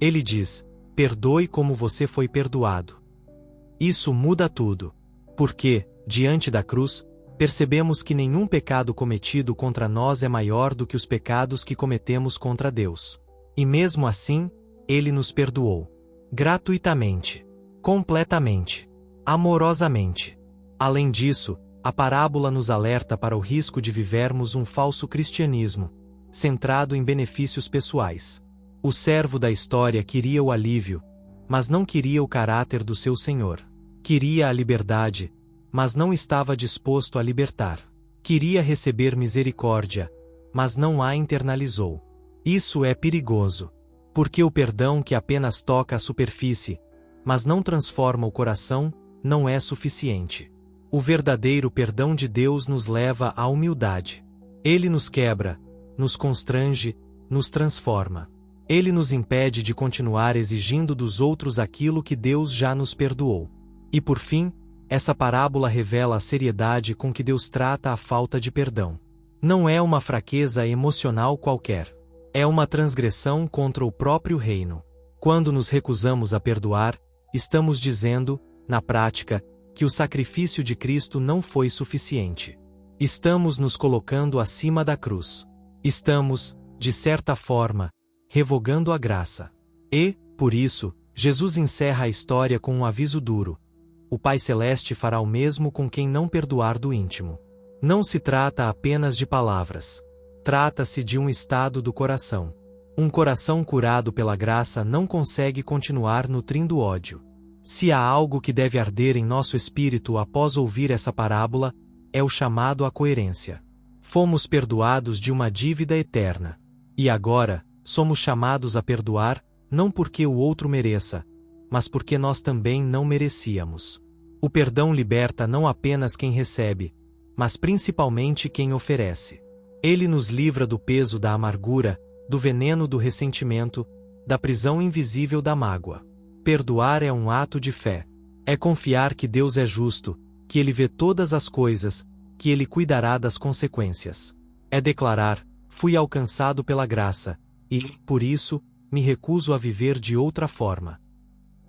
Ele diz: perdoe como você foi perdoado. Isso muda tudo. Porque, diante da cruz, percebemos que nenhum pecado cometido contra nós é maior do que os pecados que cometemos contra Deus. E mesmo assim, Ele nos perdoou. Gratuitamente. Completamente. Amorosamente. Além disso, a parábola nos alerta para o risco de vivermos um falso cristianismo, centrado em benefícios pessoais. O servo da história queria o alívio, mas não queria o caráter do seu senhor. Queria a liberdade, mas não estava disposto a libertar. Queria receber misericórdia, mas não a internalizou. Isso é perigoso, porque o perdão que apenas toca a superfície, mas não transforma o coração, não é suficiente. O verdadeiro perdão de Deus nos leva à humildade. Ele nos quebra, nos constrange, nos transforma. Ele nos impede de continuar exigindo dos outros aquilo que Deus já nos perdoou. E por fim, essa parábola revela a seriedade com que Deus trata a falta de perdão. Não é uma fraqueza emocional qualquer. É uma transgressão contra o próprio reino. Quando nos recusamos a perdoar, estamos dizendo, na prática, que o sacrifício de Cristo não foi suficiente. Estamos nos colocando acima da cruz. Estamos, de certa forma, revogando a graça. E, por isso, Jesus encerra a história com um aviso duro. O Pai Celeste fará o mesmo com quem não perdoar do íntimo. Não se trata apenas de palavras. Trata-se de um estado do coração. Um coração curado pela graça não consegue continuar nutrindo ódio. Se há algo que deve arder em nosso espírito após ouvir essa parábola, é o chamado à coerência. Fomos perdoados de uma dívida eterna. E agora, somos chamados a perdoar, não porque o outro mereça, mas porque nós também não merecíamos. O perdão liberta não apenas quem recebe, mas principalmente quem oferece. Ele nos livra do peso da amargura, do veneno do ressentimento, da prisão invisível da mágoa. Perdoar é um ato de fé. É confiar que Deus é justo, que Ele vê todas as coisas, que Ele cuidará das consequências. É declarar: fui alcançado pela graça, e, por isso, me recuso a viver de outra forma.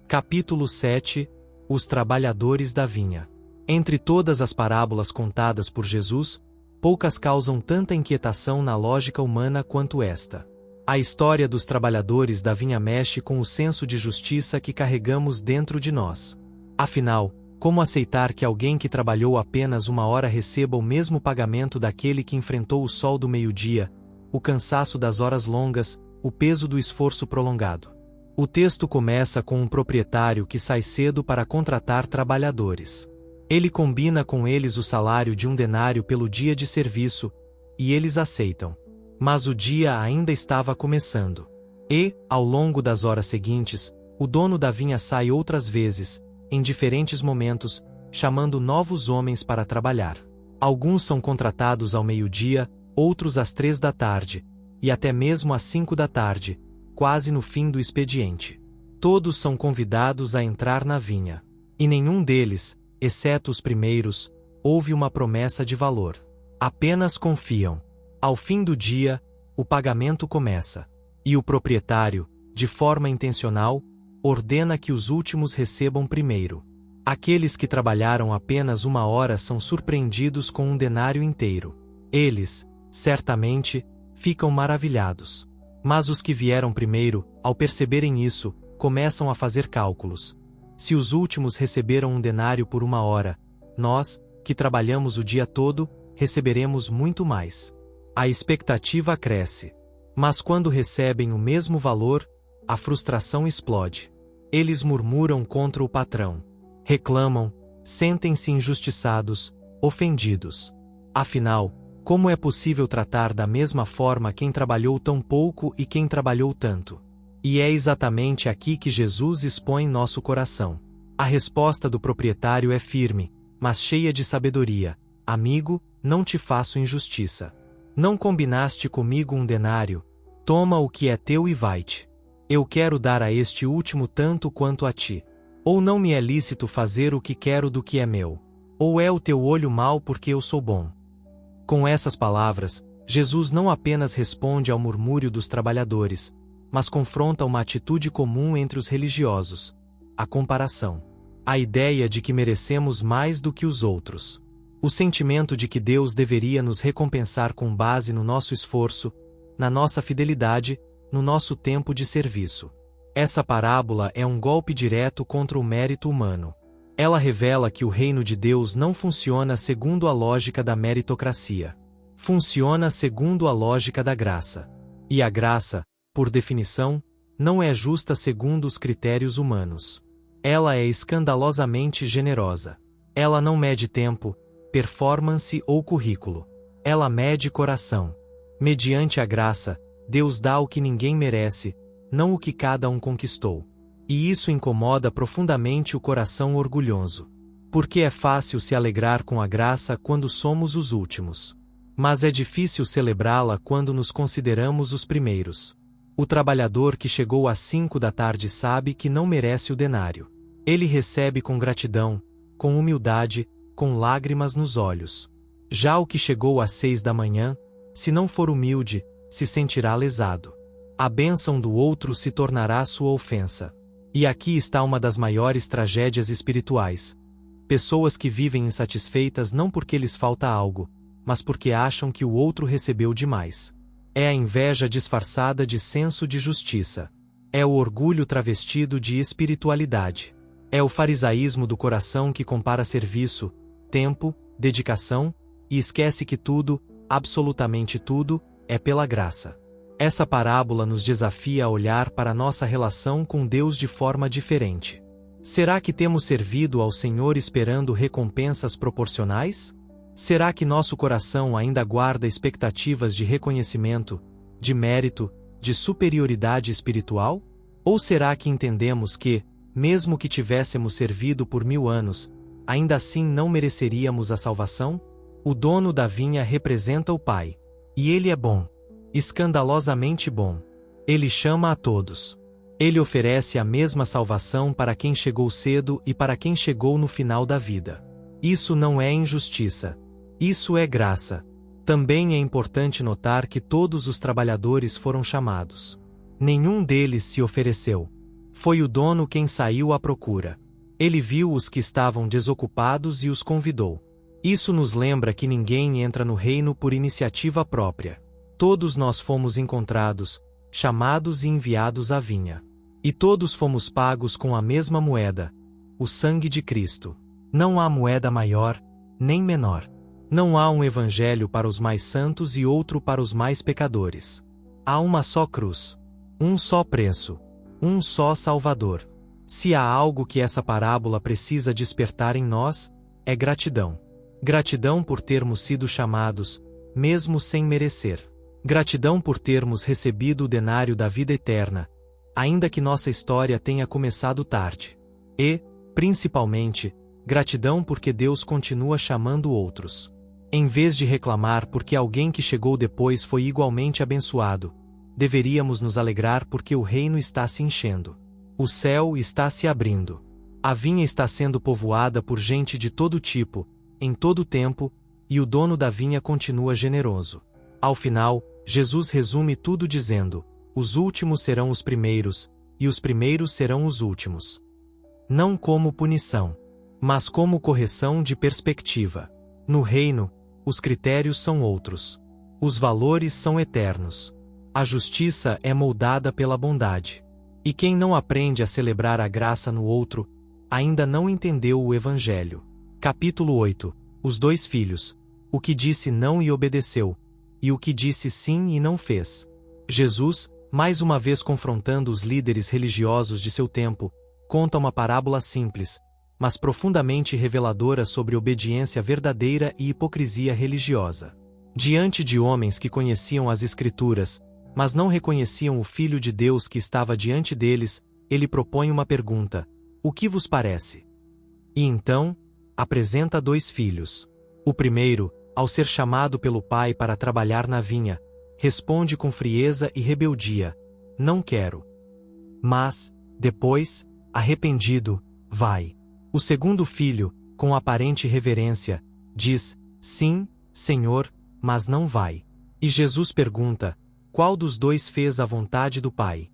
Capítulo 7 – Os trabalhadores da vinha. Entre todas as parábolas contadas por Jesus, poucas causam tanta inquietação na lógica humana quanto esta. A história dos trabalhadores da vinha mexe com o senso de justiça que carregamos dentro de nós. Afinal, como aceitar que alguém que trabalhou apenas uma hora receba o mesmo pagamento daquele que enfrentou o sol do meio-dia, o cansaço das horas longas, o peso do esforço prolongado? O texto começa com um proprietário que sai cedo para contratar trabalhadores. Ele combina com eles o salário de 1 denário pelo dia de serviço, e eles aceitam. Mas o dia ainda estava começando. E, ao longo das horas seguintes, o dono da vinha sai outras vezes, em diferentes momentos, chamando novos homens para trabalhar. Alguns são contratados ao meio-dia, outros às 3 da tarde, e até mesmo às 5 da tarde, quase no fim do expediente. Todos são convidados a entrar na vinha. E nenhum deles, exceto os primeiros, houve uma promessa de valor. Apenas confiam. Ao fim do dia, o pagamento começa. E o proprietário, de forma intencional, ordena que os últimos recebam primeiro. Aqueles que trabalharam apenas 1 hora são surpreendidos com 1 denário inteiro. Eles, certamente, ficam maravilhados. Mas os que vieram primeiro, ao perceberem isso, começam a fazer cálculos. Se os últimos receberam 1 denário por 1 hora, nós, que trabalhamos o dia todo, receberemos muito mais. A expectativa cresce. Mas quando recebem o mesmo valor, a frustração explode. Eles murmuram contra o patrão. Reclamam, sentem-se injustiçados, ofendidos. Afinal, como é possível tratar da mesma forma quem trabalhou tão pouco e quem trabalhou tanto? E é exatamente aqui que Jesus expõe nosso coração. A resposta do proprietário é firme, mas cheia de sabedoria. Amigo, não te faço injustiça. Não combinaste comigo 1 denário? Toma o que é teu e vai-te. Eu quero dar a este último tanto quanto a ti. Ou não me é lícito fazer o que quero do que é meu? Ou é o teu olho mau porque eu sou bom? Com essas palavras, Jesus não apenas responde ao murmúrio dos trabalhadores, mas confronta uma atitude comum entre os religiosos: a comparação. A ideia de que merecemos mais do que os outros. O sentimento de que Deus deveria nos recompensar com base no nosso esforço, na nossa fidelidade, no nosso tempo de serviço. Essa parábola é um golpe direto contra o mérito humano. Ela revela que o reino de Deus não funciona segundo a lógica da meritocracia. Funciona segundo a lógica da graça. E a graça, por definição, não é justa segundo os critérios humanos. Ela é escandalosamente generosa. Ela não mede tempo, performance ou currículo. Ela mede coração. Mediante a graça, Deus dá o que ninguém merece, não o que cada um conquistou. E isso incomoda profundamente o coração orgulhoso. Porque é fácil se alegrar com a graça quando somos os últimos. Mas é difícil celebrá-la quando nos consideramos os primeiros. O trabalhador que chegou às 5 da tarde sabe que não merece o denário. Ele recebe com gratidão, com humildade, com lágrimas nos olhos. Já o que chegou às 6 da manhã, se não for humilde, se sentirá lesado. A bênção do outro se tornará sua ofensa. E aqui está uma das maiores tragédias espirituais. Pessoas que vivem insatisfeitas não porque lhes falta algo, mas porque acham que o outro recebeu demais. É a inveja disfarçada de senso de justiça. É o orgulho travestido de espiritualidade. É o farisaísmo do coração que compara serviço, tempo, dedicação, e esquece que tudo, absolutamente tudo, é pela graça. Essa parábola nos desafia a olhar para nossa relação com Deus de forma diferente. Será que temos servido ao Senhor esperando recompensas proporcionais? Será que nosso coração ainda guarda expectativas de reconhecimento, de mérito, de superioridade espiritual? Ou será que entendemos que, mesmo que tivéssemos servido por 1000 anos, ainda assim não mereceríamos a salvação? O dono da vinha representa o Pai. E ele é bom. Escandalosamente bom. Ele chama a todos. Ele oferece a mesma salvação para quem chegou cedo e para quem chegou no final da vida. Isso não é injustiça. Isso é graça. Também é importante notar que todos os trabalhadores foram chamados. Nenhum deles se ofereceu. Foi o dono quem saiu à procura. Ele viu os que estavam desocupados e os convidou. Isso nos lembra que ninguém entra no reino por iniciativa própria. Todos nós fomos encontrados, chamados e enviados à vinha. E todos fomos pagos com a mesma moeda, o sangue de Cristo. Não há moeda maior, nem menor. Não há um evangelho para os mais santos e outro para os mais pecadores. Há uma só cruz, um só preço, um só Salvador. Se há algo que essa parábola precisa despertar em nós, é gratidão. Gratidão por termos sido chamados, mesmo sem merecer. Gratidão por termos recebido o denário da vida eterna, ainda que nossa história tenha começado tarde. E, principalmente, gratidão porque Deus continua chamando outros. Em vez de reclamar porque alguém que chegou depois foi igualmente abençoado, deveríamos nos alegrar porque o reino está se enchendo. O céu está se abrindo. A vinha está sendo povoada por gente de todo tipo, em todo tempo, e o dono da vinha continua generoso. Ao final, Jesus resume tudo dizendo: os últimos serão os primeiros, e os primeiros serão os últimos. Não como punição, mas como correção de perspectiva. No reino, os critérios são outros. Os valores são eternos. A justiça é moldada pela bondade. E quem não aprende a celebrar a graça no outro, ainda não entendeu o Evangelho. Capítulo 8. Os 2 filhos. O que disse não e obedeceu, e o que disse sim e não fez. Jesus, mais uma vez confrontando os líderes religiosos de seu tempo, conta uma parábola simples, mas profundamente reveladora sobre obediência verdadeira e hipocrisia religiosa. Diante de homens que conheciam as Escrituras, mas não reconheciam o Filho de Deus que estava diante deles, ele propõe uma pergunta: o que vos parece? E então, apresenta 2 filhos. O primeiro, ao ser chamado pelo pai para trabalhar na vinha, responde com frieza e rebeldia: não quero. Mas, depois, arrependido, vai. O segundo filho, com aparente reverência, diz: sim, Senhor, mas não vai. E Jesus pergunta: qual dos 2 fez a vontade do Pai?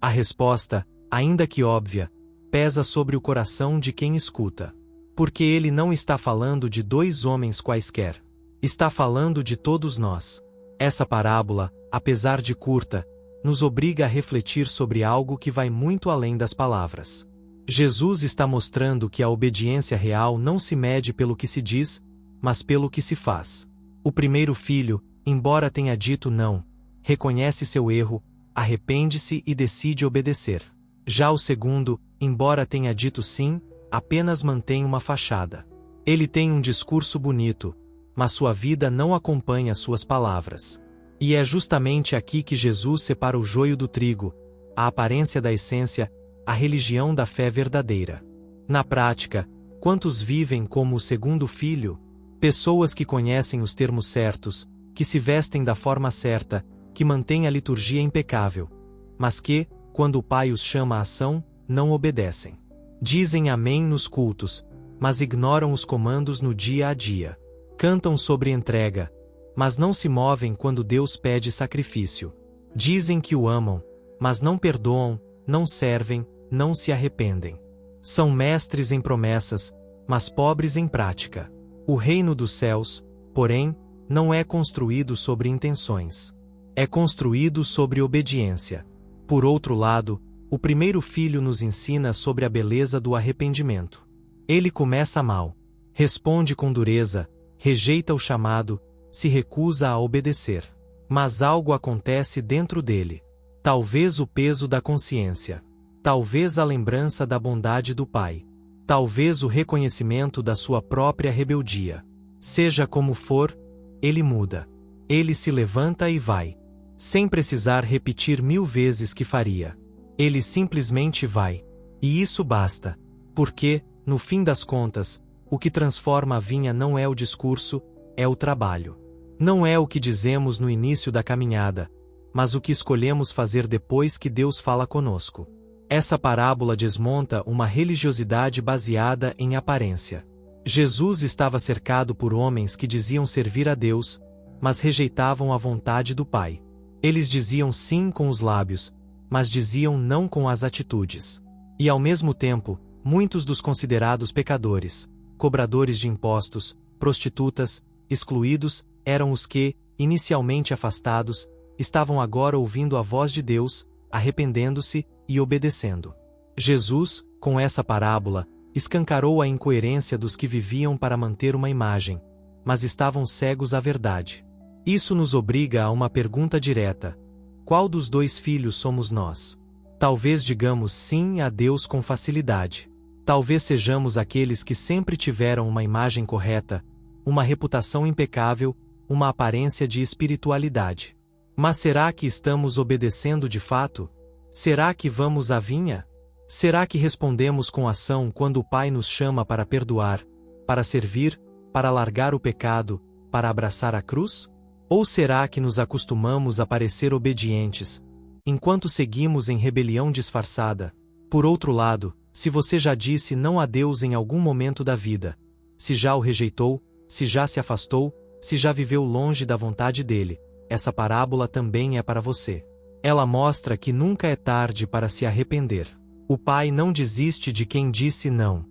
A resposta, ainda que óbvia, pesa sobre o coração de quem escuta. Porque ele não está falando de 2 homens quaisquer. Está falando de todos nós. Essa parábola, apesar de curta, nos obriga a refletir sobre algo que vai muito além das palavras. Jesus está mostrando que a obediência real não se mede pelo que se diz, mas pelo que se faz. O primeiro filho, embora tenha dito não, reconhece seu erro, arrepende-se e decide obedecer. Já o segundo, embora tenha dito sim, apenas mantém uma fachada. Ele tem um discurso bonito, mas sua vida não acompanha suas palavras. E é justamente aqui que Jesus separa o joio do trigo, a aparência da essência, a religião da fé verdadeira. Na prática, quantos vivem como o segundo filho? Pessoas que conhecem os termos certos, que se vestem da forma certa, que mantêm a liturgia impecável, mas que, quando o Pai os chama à ação, não obedecem. Dizem amém nos cultos, mas ignoram os comandos no dia a dia. Cantam sobre entrega, mas não se movem quando Deus pede sacrifício. Dizem que o amam, mas não perdoam, não servem, não se arrependem. São mestres em promessas, mas pobres em prática. O reino dos céus, porém, não é construído sobre intenções. É construído sobre obediência. Por outro lado, o primeiro filho nos ensina sobre a beleza do arrependimento. Ele começa mal, responde com dureza, rejeita o chamado, se recusa a obedecer. Mas algo acontece dentro dele. Talvez o peso da consciência. Talvez a lembrança da bondade do Pai. Talvez o reconhecimento da sua própria rebeldia. Seja como for, ele muda. Ele se levanta e vai. Sem precisar repetir 1000 vezes que faria. Ele simplesmente vai. E isso basta. Porque, no fim das contas, o que transforma a vinha não é o discurso, é o trabalho. Não é o que dizemos no início da caminhada, mas o que escolhemos fazer depois que Deus fala conosco. Essa parábola desmonta uma religiosidade baseada em aparência. Jesus estava cercado por homens que diziam servir a Deus, mas rejeitavam a vontade do Pai. Eles diziam sim com os lábios, mas diziam não com as atitudes. E ao mesmo tempo, muitos dos considerados pecadores, cobradores de impostos, prostitutas, excluídos, eram os que, inicialmente afastados, estavam agora ouvindo a voz de Deus, arrependendo-se e obedecendo. Jesus, com essa parábola, escancarou a incoerência dos que viviam para manter uma imagem, mas estavam cegos à verdade. Isso nos obriga a uma pergunta direta: qual dos dois filhos somos nós? Talvez digamos sim a Deus com facilidade. Talvez sejamos aqueles que sempre tiveram uma imagem correta, uma reputação impecável, uma aparência de espiritualidade. Mas será que estamos obedecendo de fato? Será que vamos à vinha? Será que respondemos com ação quando o Pai nos chama para perdoar, para servir, para largar o pecado, para abraçar a cruz? Ou será que nos acostumamos a parecer obedientes, enquanto seguimos em rebelião disfarçada? Por outro lado, se você já disse não a Deus em algum momento da vida, se já o rejeitou, se já se afastou, se já viveu longe da vontade dele, essa parábola também é para você. Ela mostra que nunca é tarde para se arrepender. O Pai não desiste de quem disse não.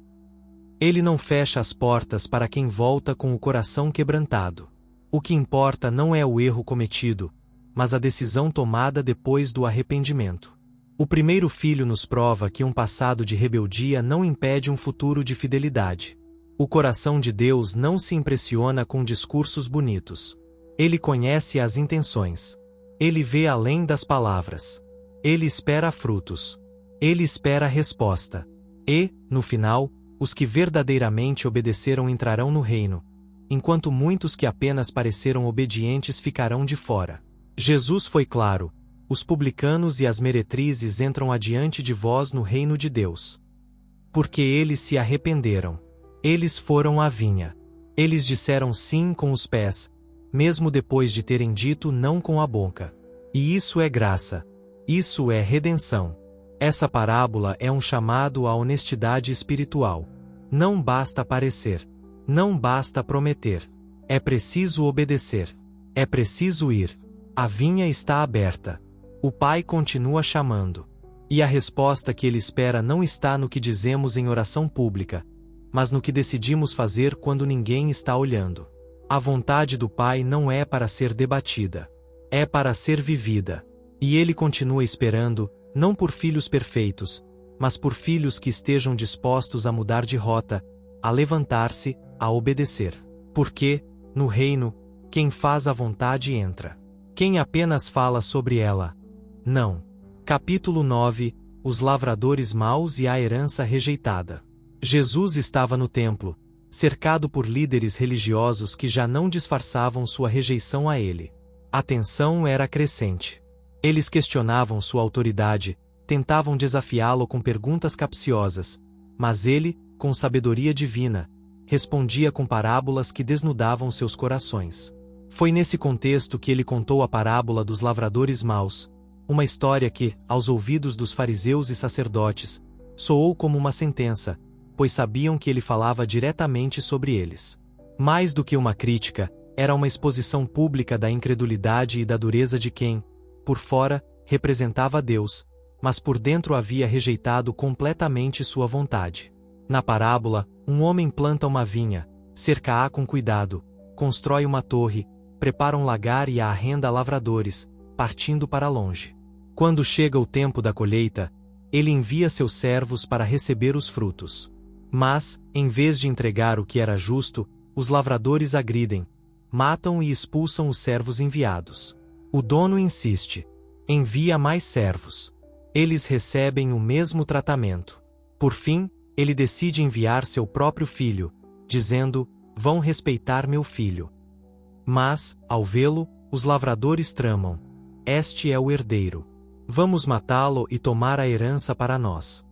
Ele não fecha as portas para quem volta com o coração quebrantado. O que importa não é o erro cometido, mas a decisão tomada depois do arrependimento. O primeiro filho nos prova que um passado de rebeldia não impede um futuro de fidelidade. O coração de Deus não se impressiona com discursos bonitos. Ele conhece as intenções. Ele vê além das palavras. Ele espera frutos. Ele espera a resposta. E, no final, os que verdadeiramente obedeceram entrarão no reino, enquanto muitos que apenas pareceram obedientes ficarão de fora. Jesus foi claro: os publicanos e as meretrizes entram adiante de vós no reino de Deus. Porque eles se arrependeram. Eles foram à vinha. Eles disseram sim com os pés, mesmo depois de terem dito não com a boca. E isso é graça. Isso é redenção. Essa parábola é um chamado à honestidade espiritual. Não basta parecer. Não basta prometer. É preciso obedecer. É preciso ir. A vinha está aberta. O Pai continua chamando. E a resposta que Ele espera não está no que dizemos em oração pública, mas no que decidimos fazer quando ninguém está olhando. A vontade do Pai não é para ser debatida. É para ser vivida. E Ele continua esperando, não por filhos perfeitos, mas por filhos que estejam dispostos a mudar de rota, a levantar-se, a obedecer. Porque, no reino, quem faz a vontade entra. Quem apenas fala sobre ela, não. Capítulo 9, Os lavradores maus e a herança rejeitada. Jesus estava no templo, cercado por líderes religiosos que já não disfarçavam sua rejeição a ele. A tensão era crescente. Eles questionavam sua autoridade, tentavam desafiá-lo com perguntas capciosas, mas ele, com sabedoria divina, respondia com parábolas que desnudavam seus corações. Foi nesse contexto que ele contou a parábola dos lavradores maus, uma história que, aos ouvidos dos fariseus e sacerdotes, soou como uma sentença, pois sabiam que ele falava diretamente sobre eles. Mais do que uma crítica, era uma exposição pública da incredulidade e da dureza de quem, por fora, representava Deus, mas por dentro havia rejeitado completamente sua vontade. Na parábola, um homem planta uma vinha, cerca-a com cuidado, constrói uma torre, prepara um lagar e a arrenda a lavradores, partindo para longe. Quando chega o tempo da colheita, ele envia seus servos para receber os frutos. Mas, em vez de entregar o que era justo, os lavradores agridem, matam e expulsam os servos enviados. O dono insiste: envia mais servos. Eles recebem o mesmo tratamento. Por fim, ele decide enviar seu próprio filho, dizendo: vão respeitar meu filho. Mas, ao vê-lo, os lavradores tramam: este é o herdeiro. Vamos matá-lo e tomar a herança para nós.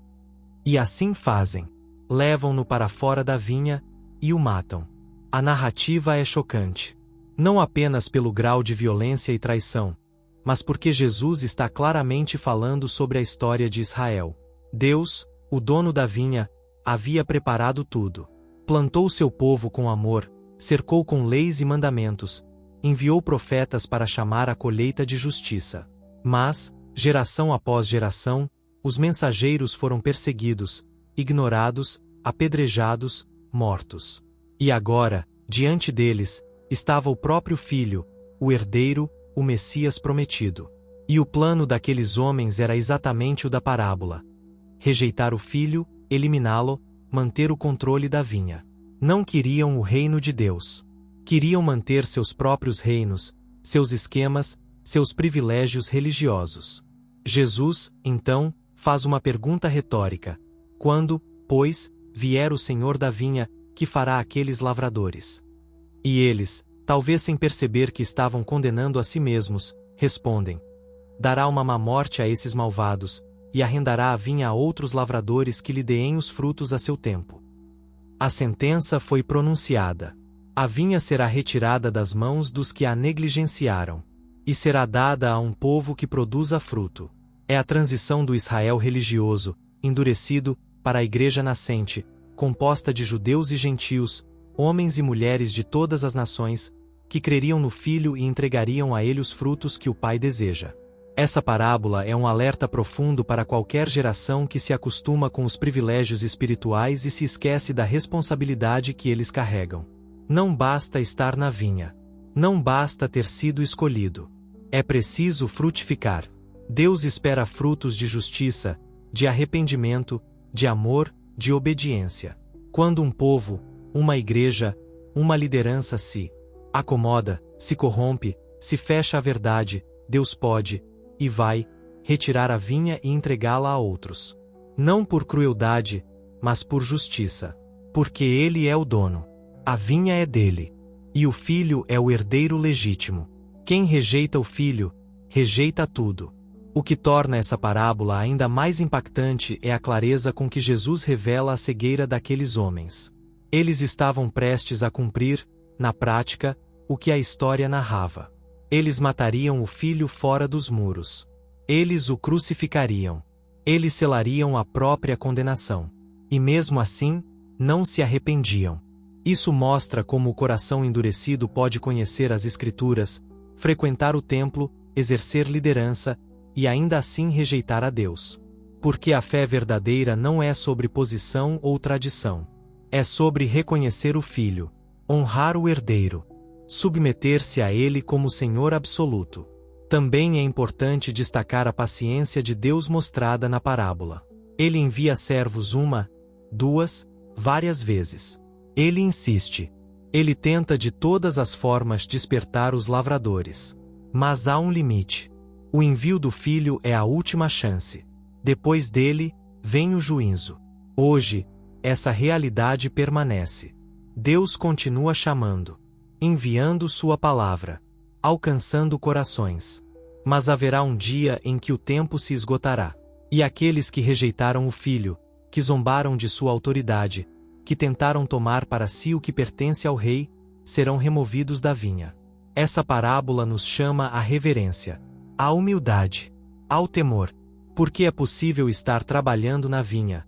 E assim fazem. Levam-no para fora da vinha e o matam. A narrativa é chocante. Não apenas pelo grau de violência e traição, mas porque Jesus está claramente falando sobre a história de Israel. Deus, o dono da vinha, havia preparado tudo. Plantou seu povo com amor, cercou com leis e mandamentos, enviou profetas para chamar a colheita de justiça. Mas, geração após geração, os mensageiros foram perseguidos, ignorados, apedrejados, mortos. E agora, diante deles, estava o próprio Filho, o herdeiro, o Messias prometido. E o plano daqueles homens era exatamente o da parábola: rejeitar o Filho, eliminá-lo, manter o controle da vinha. Não queriam o reino de Deus. Queriam manter seus próprios reinos, seus esquemas, seus privilégios religiosos. Jesus, então, faz uma pergunta retórica: quando, pois, vier o Senhor da vinha, que fará aqueles lavradores? E eles, talvez sem perceber que estavam condenando a si mesmos, respondem: dará uma má morte a esses malvados, e arrendará a vinha a outros lavradores que lhe deem os frutos a seu tempo. A sentença foi pronunciada. A vinha será retirada das mãos dos que a negligenciaram, e será dada a um povo que produza fruto. É a transição do Israel religioso, endurecido, para a igreja nascente, composta de judeus e gentios, homens e mulheres de todas as nações, que creriam no Filho e entregariam a ele os frutos que o Pai deseja. Essa parábola é um alerta profundo para qualquer geração que se acostuma com os privilégios espirituais e se esquece da responsabilidade que eles carregam. Não basta estar na vinha. Não basta ter sido escolhido. É preciso frutificar. Deus espera frutos de justiça, de arrependimento, de amor, de obediência. Quando um povo, uma igreja, uma liderança se acomoda, se corrompe, se fecha à verdade, Deus pode, e vai, retirar a vinha e entregá-la a outros. Não por crueldade, mas por justiça. Porque Ele é o dono. A vinha é dele. E o Filho é o herdeiro legítimo. Quem rejeita o Filho, rejeita tudo. O que torna essa parábola ainda mais impactante é a clareza com que Jesus revela a cegueira daqueles homens. Eles estavam prestes a cumprir, na prática, o que a história narrava. Eles matariam o Filho fora dos muros. Eles o crucificariam. Eles selariam a própria condenação. E mesmo assim, não se arrependiam. Isso mostra como o coração endurecido pode conhecer as Escrituras, frequentar o templo, exercer liderança, e ainda assim rejeitar a Deus. Porque a fé verdadeira não é sobre posição ou tradição. É sobre reconhecer o Filho, honrar o herdeiro, submeter-se a ele como Senhor absoluto. Também é importante destacar a paciência de Deus mostrada na parábola. Ele envia servos uma, duas, várias vezes. Ele insiste. Ele tenta de todas as formas despertar os lavradores. Mas há um limite. O envio do Filho é a última chance. Depois dele, vem o juízo. Hoje, essa realidade permanece. Deus continua chamando, enviando sua palavra, alcançando corações. Mas haverá um dia em que o tempo se esgotará. E aqueles que rejeitaram o Filho, que zombaram de sua autoridade, que tentaram tomar para si o que pertence ao Rei, serão removidos da vinha. Essa parábola nos chama à reverência, à humildade, ao temor, porque é possível estar trabalhando na vinha,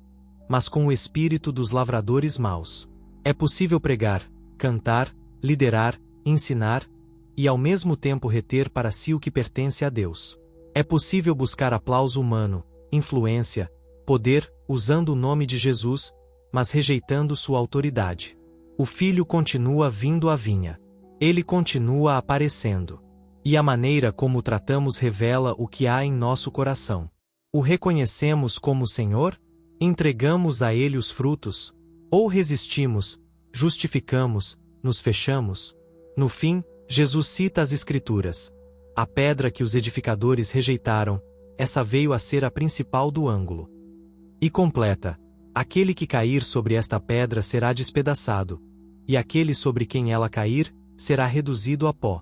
mas com o espírito dos lavradores maus. É possível pregar, cantar, liderar, ensinar, e ao mesmo tempo reter para si o que pertence a Deus. É possível buscar aplauso humano, influência, poder, usando o nome de Jesus, mas rejeitando sua autoridade. O Filho continua vindo à vinha. Ele continua aparecendo. E a maneira como o tratamos revela o que há em nosso coração. O reconhecemos como Senhor? Entregamos a Ele os frutos? Ou resistimos, justificamos, nos fechamos? No fim, Jesus cita as Escrituras. A pedra que os edificadores rejeitaram, essa veio a ser a principal do ângulo. E completa: aquele que cair sobre esta pedra será despedaçado, e aquele sobre quem ela cair, será reduzido a pó.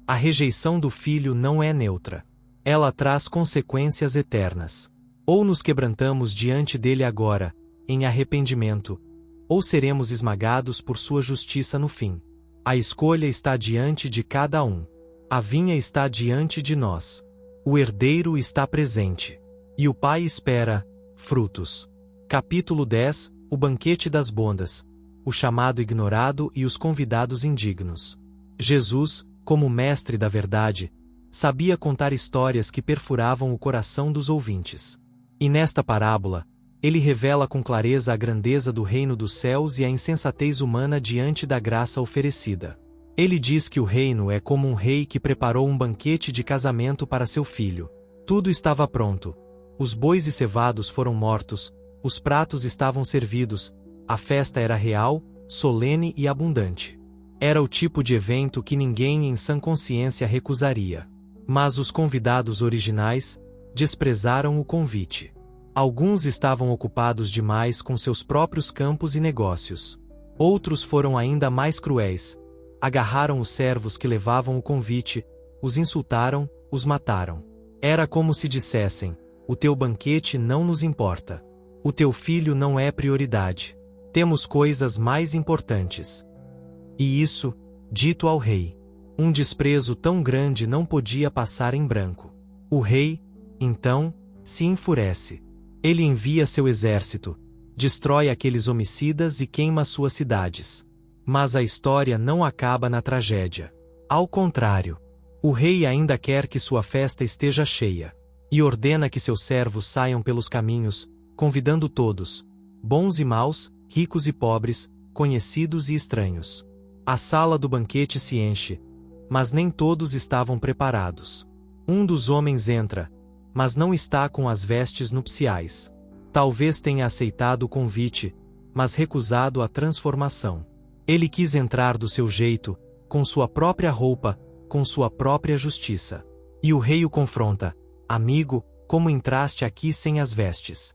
A rejeição do Filho não é neutra. Ela traz consequências eternas. Ou nos quebrantamos diante dele agora, em arrependimento, ou seremos esmagados por sua justiça no fim. A escolha está diante de cada um. A vinha está diante de nós. O herdeiro está presente. E o Pai espera frutos. Capítulo 10 O banquete das bodas. O chamado ignorado e os convidados indignos. Jesus, como mestre da verdade, sabia contar histórias que perfuravam o coração dos ouvintes. E nesta parábola, ele revela com clareza a grandeza do reino dos céus e a insensatez humana diante da graça oferecida. Ele diz que o reino é como um rei que preparou um banquete de casamento para seu filho. Tudo estava pronto. Os bois e cevados foram mortos, os pratos estavam servidos, a festa era real, solene e abundante. Era o tipo de evento que ninguém em sã consciência recusaria. Mas os convidados originais desprezaram o convite. Alguns estavam ocupados demais com seus próprios campos e negócios. Outros foram ainda mais cruéis. Agarraram os servos que levavam o convite, os insultaram, os mataram. Era como se dissessem: o teu banquete não nos importa. O teu filho não é prioridade. Temos coisas mais importantes. E isso, dito ao rei. Um desprezo tão grande não podia passar em branco. O rei, então, se enfurece. Ele envia seu exército, destrói aqueles homicidas e queima suas cidades. Mas a história não acaba na tragédia. Ao contrário, o rei ainda quer que sua festa esteja cheia, e ordena que seus servos saiam pelos caminhos, convidando todos, bons e maus, ricos e pobres, conhecidos e estranhos. A sala do banquete se enche, mas nem todos estavam preparados. Um dos homens entra, mas não está com as vestes nupciais. Talvez tenha aceitado o convite, mas recusado a transformação. Ele quis entrar do seu jeito, com sua própria roupa, com sua própria justiça. E o rei o confronta: amigo, como entraste aqui sem as vestes?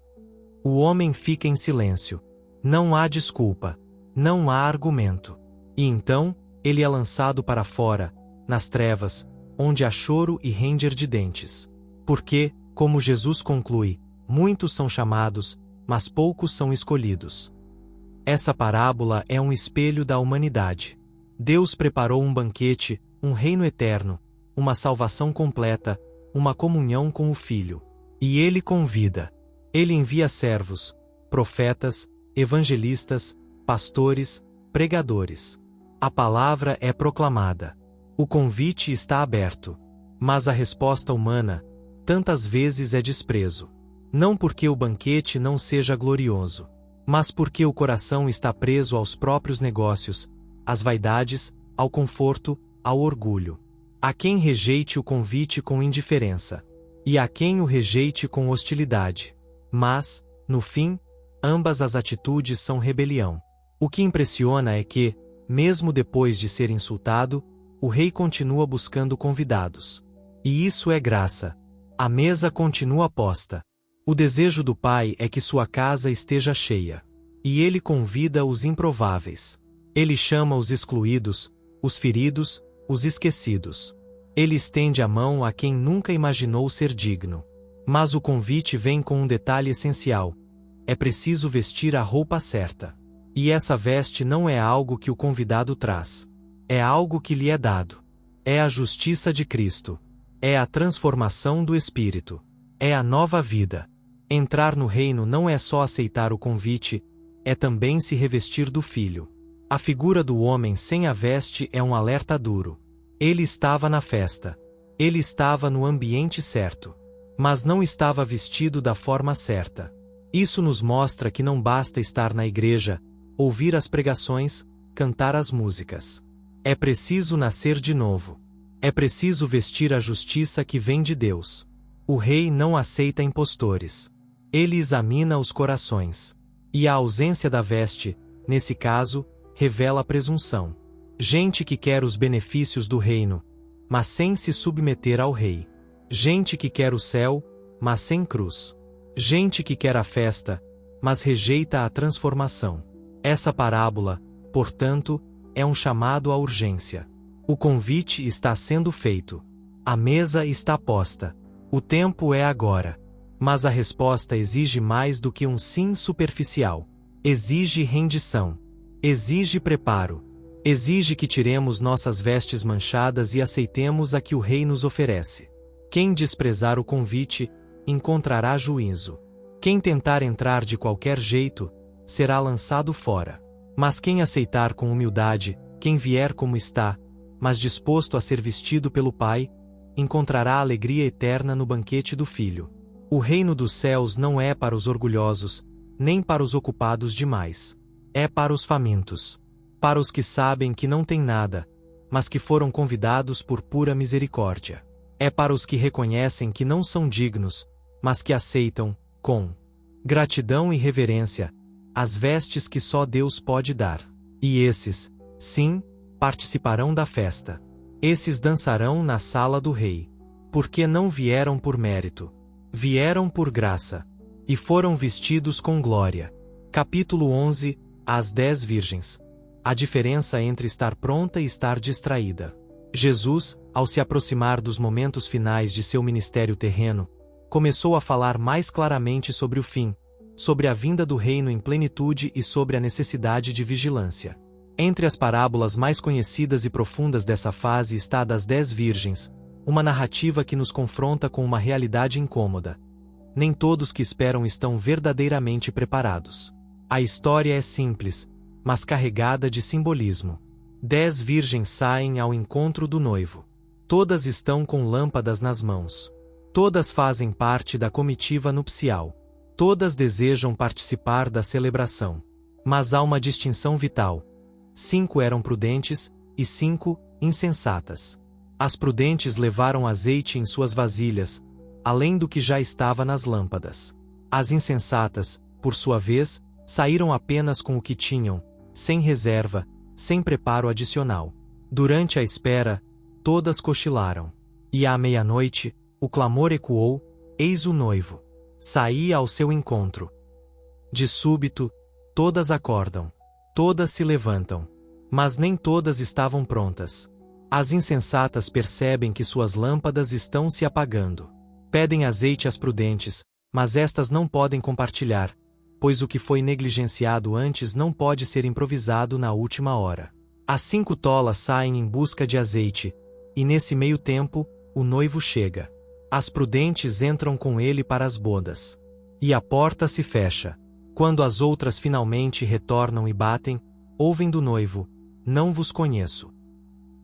O homem fica em silêncio. Não há desculpa. Não há argumento. E então, ele é lançado para fora, nas trevas, onde há choro e ranger de dentes. Porque, como Jesus conclui, muitos são chamados, mas poucos são escolhidos. Essa parábola é um espelho da humanidade. Deus preparou um banquete, um reino eterno, uma salvação completa, uma comunhão com o Filho. E Ele convida. Ele envia servos, profetas, evangelistas, pastores, pregadores. A palavra é proclamada. O convite está aberto. Mas a resposta humana, tantas vezes é desprezo. Não porque o banquete não seja glorioso, mas porque o coração está preso aos próprios negócios, às vaidades, ao conforto, ao orgulho. Há quem rejeite o convite com indiferença, e há quem o rejeite com hostilidade. Mas, no fim, ambas as atitudes são rebelião. O que impressiona é que, mesmo depois de ser insultado, o rei continua buscando convidados. E isso é graça. A mesa continua posta. O desejo do Pai é que sua casa esteja cheia. E ele convida os improváveis. Ele chama os excluídos, os feridos, os esquecidos. Ele estende a mão a quem nunca imaginou ser digno. Mas o convite vem com um detalhe essencial. É preciso vestir a roupa certa. E essa veste não é algo que o convidado traz. É algo que lhe é dado. É a justiça de Cristo. É a transformação do Espírito. É a nova vida. Entrar no reino não é só aceitar o convite, é também se revestir do Filho. A figura do homem sem a veste é um alerta duro. Ele estava na festa. Ele estava no ambiente certo. mas não estava vestido da forma certa. Isso nos mostra que não basta estar na igreja, ouvir as pregações, cantar as músicas. É preciso nascer de novo. É preciso vestir a justiça que vem de Deus. O rei não aceita impostores. Ele examina os corações. E a ausência da veste, nesse caso, revela a presunção. Gente que quer os benefícios do reino, mas sem se submeter ao rei. Gente que quer o céu, mas sem cruz. Gente que quer a festa, mas rejeita a transformação. Essa parábola, portanto, é um chamado à urgência. O convite está sendo feito. A mesa está posta. O tempo é agora. Mas a resposta exige mais do que um sim superficial. Exige rendição. Exige preparo. Exige que tiremos nossas vestes manchadas e aceitemos a que o rei nos oferece. Quem desprezar o convite, encontrará juízo. Quem tentar entrar de qualquer jeito, será lançado fora. Mas quem aceitar com humildade, quem vier como está, mas disposto a ser vestido pelo Pai, encontrará alegria eterna no banquete do Filho. O reino dos céus não é para os orgulhosos, nem para os ocupados demais. É para os famintos. Para os que sabem que não têm nada, mas que foram convidados por pura misericórdia. É para os que reconhecem que não são dignos, mas que aceitam, com gratidão e reverência, as vestes que só Deus pode dar. E esses, sim, participarão da festa. Esses dançarão na sala do rei. Porque não vieram por mérito. Vieram por graça. E foram vestidos com glória. Capítulo 11, As 10 Virgens. A diferença entre estar pronta e estar distraída. Jesus, ao se aproximar dos momentos finais de seu ministério terreno, começou a falar mais claramente sobre o fim, sobre a vinda do reino em plenitude e sobre a necessidade de vigilância. Entre as parábolas mais conhecidas e profundas dessa fase está a das 10 virgens, uma narrativa que nos confronta com uma realidade incômoda. Nem todos que esperam estão verdadeiramente preparados. A história é simples, mas carregada de simbolismo. 10 virgens saem ao encontro do noivo. Todas estão com lâmpadas nas mãos. Todas fazem parte da comitiva nupcial. Todas desejam participar da celebração. Mas há uma distinção vital. 5 eram prudentes, e 5, insensatas. As prudentes levaram azeite em suas vasilhas, além do que já estava nas lâmpadas. As insensatas, por sua vez, saíram apenas com o que tinham, sem reserva, sem preparo adicional. Durante a espera, todas cochilaram. E à meia-noite, o clamor ecoou: eis o noivo. Saía ao seu encontro. De súbito, todas acordam. Todas se levantam. Mas nem todas estavam prontas. As insensatas percebem que suas lâmpadas estão se apagando. Pedem azeite às prudentes, mas estas não podem compartilhar, pois o que foi negligenciado antes não pode ser improvisado na última hora. As 5 tolas saem em busca de azeite, e nesse meio tempo, o noivo chega. As prudentes entram com ele para as bodas. E a porta se fecha. Quando as outras finalmente retornam e batem, ouvem do noivo: não vos conheço.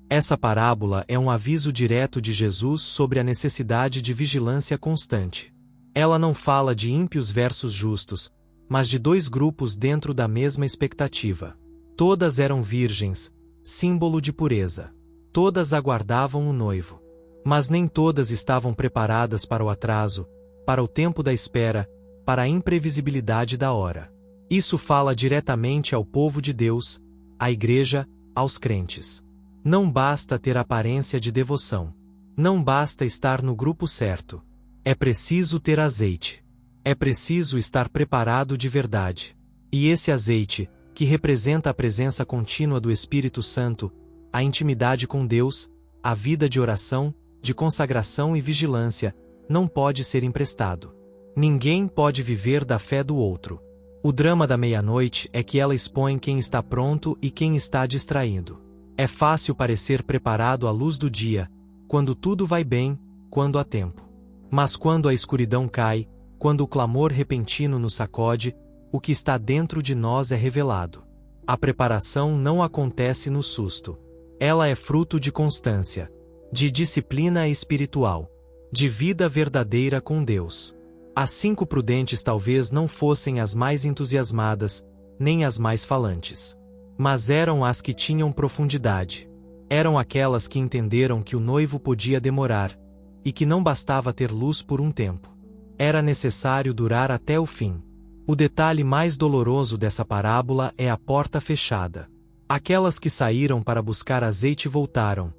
Essa parábola é um aviso direto de Jesus sobre a necessidade de vigilância constante. Ela não fala de ímpios versus justos, mas de 2 grupos dentro da mesma expectativa. Todas eram virgens, símbolo de pureza. Todas aguardavam o noivo. Mas nem todas estavam preparadas para o atraso, para o tempo da espera, para a imprevisibilidade da hora. Isso fala diretamente ao povo de Deus, à igreja, aos crentes. Não basta ter aparência de devoção. Não basta estar no grupo certo. É preciso ter azeite. É preciso estar preparado de verdade. E esse azeite, que representa a presença contínua do Espírito Santo, a intimidade com Deus, a vida de oração, de consagração e vigilância, não pode ser emprestado. Ninguém pode viver da fé do outro. O drama da meia-noite é que ela expõe quem está pronto e quem está distraído. É fácil parecer preparado à luz do dia, quando tudo vai bem, quando há tempo. Mas quando a escuridão cai, quando o clamor repentino nos sacode, o que está dentro de nós é revelado. A preparação não acontece no susto. Ela é fruto de constância, de disciplina espiritual, de vida verdadeira com Deus. As 5 prudentes talvez não fossem as mais entusiasmadas, nem as mais falantes. Mas eram as que tinham profundidade. Eram aquelas que entenderam que o noivo podia demorar, e que não bastava ter luz por um tempo. Era necessário durar até o fim. O detalhe mais doloroso dessa parábola é a porta fechada. Aquelas que saíram para buscar azeite voltaram,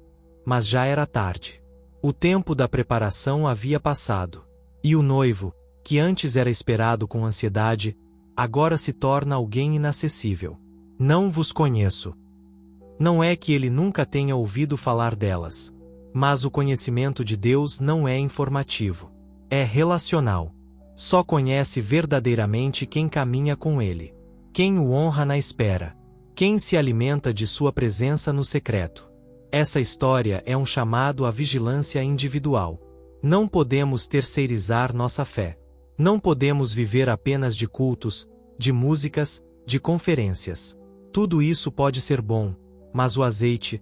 mas já era tarde. O tempo da preparação havia passado. E o noivo, que antes era esperado com ansiedade, agora se torna alguém inacessível. Não vos conheço. Não é que ele nunca tenha ouvido falar delas. Mas o conhecimento de Deus não é informativo. É relacional. Só conhece verdadeiramente quem caminha com ele. Quem o honra na espera. Quem se alimenta de sua presença no secreto. Essa história é um chamado à vigilância individual. Não podemos terceirizar nossa fé. Não podemos viver apenas de cultos, de músicas, de conferências. Tudo isso pode ser bom, mas o azeite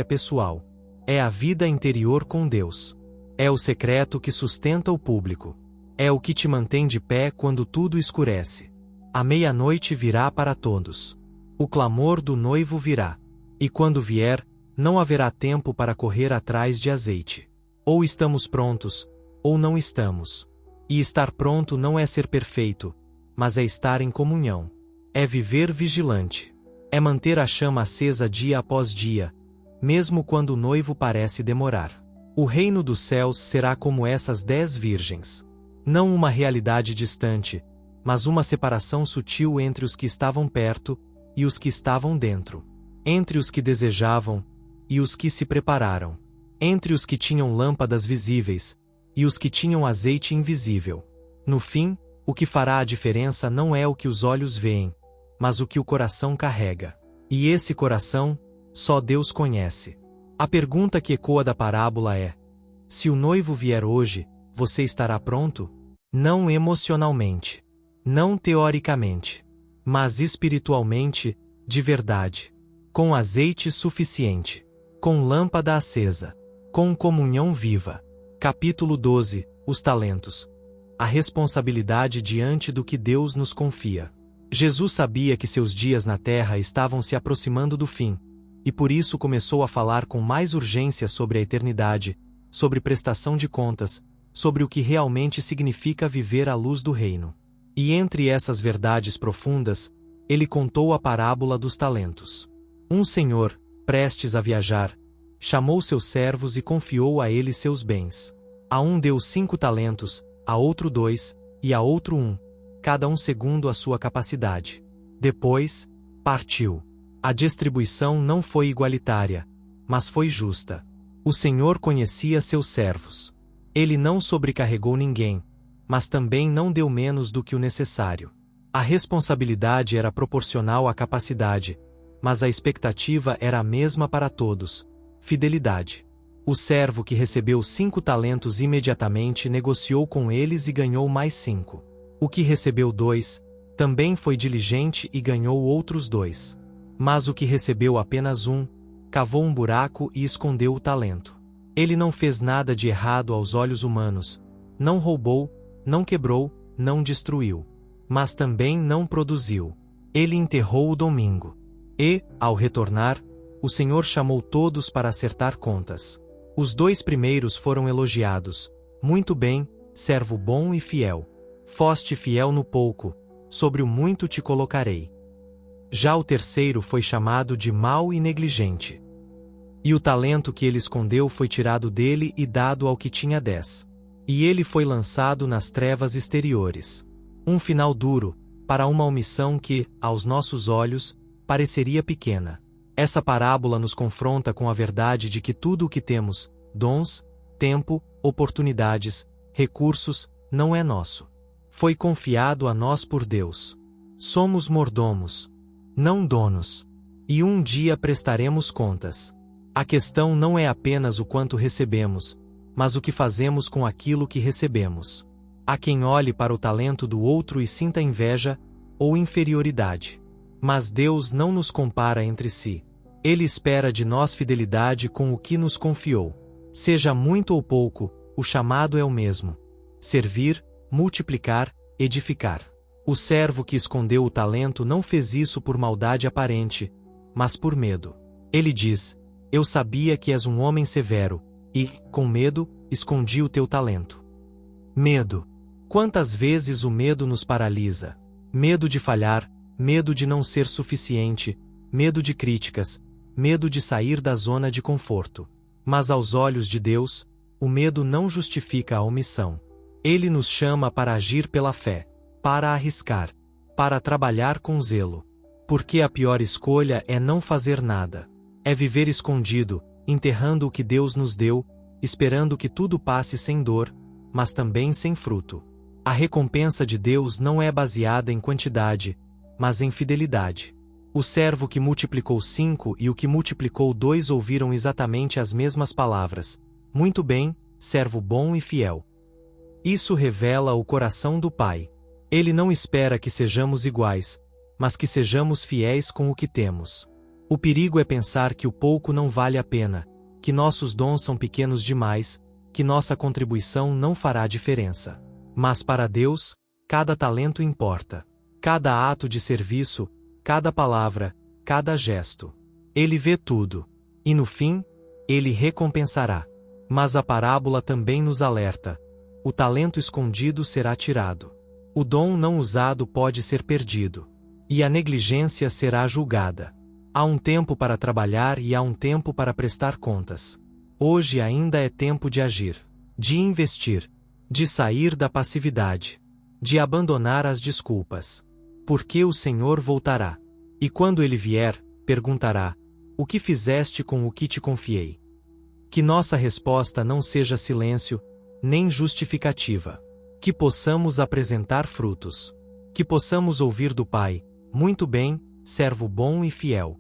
é pessoal. É a vida interior com Deus. É o secreto que sustenta o público. É o que te mantém de pé quando tudo escurece. A meia-noite virá para todos. O clamor do noivo virá. E quando vier, não haverá tempo para correr atrás de azeite. Ou estamos prontos, ou não estamos. E estar pronto não é ser perfeito, mas é estar em comunhão. É viver vigilante. É manter a chama acesa dia após dia, mesmo quando o noivo parece demorar. O reino dos céus será como essas 10 virgens. Não uma realidade distante, mas uma separação sutil entre os que estavam perto e os que estavam dentro. Entre os que desejavam e os que se prepararam. Entre os que tinham lâmpadas visíveis e os que tinham azeite invisível. No fim, o que fará a diferença não é o que os olhos veem, mas o que o coração carrega. E esse coração, só Deus conhece. A pergunta que ecoa da parábola é: se o noivo vier hoje, você estará pronto? Não emocionalmente, não teoricamente, mas espiritualmente, de verdade. Com azeite suficiente, com lâmpada acesa, com comunhão viva. Capítulo 12, Os talentos. A responsabilidade diante do que Deus nos confia. Jesus sabia que seus dias na terra estavam se aproximando do fim, e por isso começou a falar com mais urgência sobre a eternidade, sobre prestação de contas, sobre o que realmente significa viver à luz do reino. E entre essas verdades profundas, ele contou a parábola dos talentos. Um senhor, prestes a viajar, chamou seus servos e confiou a eles seus bens. A um deu 5 talentos, a outro 2, e a outro 1, cada um segundo a sua capacidade. Depois, partiu. A distribuição não foi igualitária, mas foi justa. O Senhor conhecia seus servos. Ele não sobrecarregou ninguém, mas também não deu menos do que o necessário. A responsabilidade era proporcional à capacidade, mas a expectativa era a mesma para todos: fidelidade. O servo que recebeu 5 talentos imediatamente negociou com eles e ganhou mais 5. O que recebeu 2, também foi diligente e ganhou outros 2. Mas o que recebeu apenas 1, cavou um buraco e escondeu o talento. Ele não fez nada de errado aos olhos humanos, não roubou, não quebrou, não destruiu. Mas também não produziu. Ele enterrou o domingo. E, ao retornar, o Senhor chamou todos para acertar contas. Os 2 primeiros foram elogiados. Muito bem, servo bom e fiel. Foste fiel no pouco, sobre o muito te colocarei. Já o terceiro foi chamado de mau e negligente. E o talento que ele escondeu foi tirado dele e dado ao que tinha 10. E ele foi lançado nas trevas exteriores. Um final duro, para uma omissão que, aos nossos olhos, pareceria pequena. Essa parábola nos confronta com a verdade de que tudo o que temos, dons, tempo, oportunidades, recursos, não é nosso. Foi confiado a nós por Deus. Somos mordomos, não donos. E um dia prestaremos contas. A questão não é apenas o quanto recebemos, mas o que fazemos com aquilo que recebemos. Há quem olhe para o talento do outro e sinta inveja ou inferioridade. Mas Deus não nos compara entre si. Ele espera de nós fidelidade com o que nos confiou. Seja muito ou pouco, o chamado é o mesmo: servir, multiplicar, edificar. O servo que escondeu o talento não fez isso por maldade aparente, mas por medo. Ele diz: eu sabia que és um homem severo, e, com medo, escondi o teu talento. Medo. Quantas vezes o medo nos paralisa? Medo de falhar, medo de não ser suficiente, medo de críticas, medo de sair da zona de conforto. Mas aos olhos de Deus, o medo não justifica a omissão. Ele nos chama para agir pela fé, para arriscar, para trabalhar com zelo. Porque a pior escolha é não fazer nada. É viver escondido, enterrando o que Deus nos deu, esperando que tudo passe sem dor, mas também sem fruto. A recompensa de Deus não é baseada em quantidade, mas em fidelidade. O servo que multiplicou 5 e o que multiplicou 2 ouviram exatamente as mesmas palavras: muito bem, servo bom e fiel. Isso revela o coração do Pai. Ele não espera que sejamos iguais, mas que sejamos fiéis com o que temos. O perigo é pensar que o pouco não vale a pena, que nossos dons são pequenos demais, que nossa contribuição não fará diferença. Mas para Deus, cada talento importa. Cada ato de serviço, cada palavra, cada gesto. Ele vê tudo. E no fim, Ele recompensará. Mas a parábola também nos alerta: o talento escondido será tirado. O dom não usado pode ser perdido. E a negligência será julgada. Há um tempo para trabalhar e há um tempo para prestar contas. Hoje ainda é tempo de agir, de investir, de sair da passividade, de abandonar as desculpas. Porque o Senhor voltará. E quando Ele vier, perguntará: o que fizeste com o que te confiei? Que nossa resposta não seja silêncio, nem justificativa. Que possamos apresentar frutos. Que possamos ouvir do Pai: muito bem, servo bom e fiel.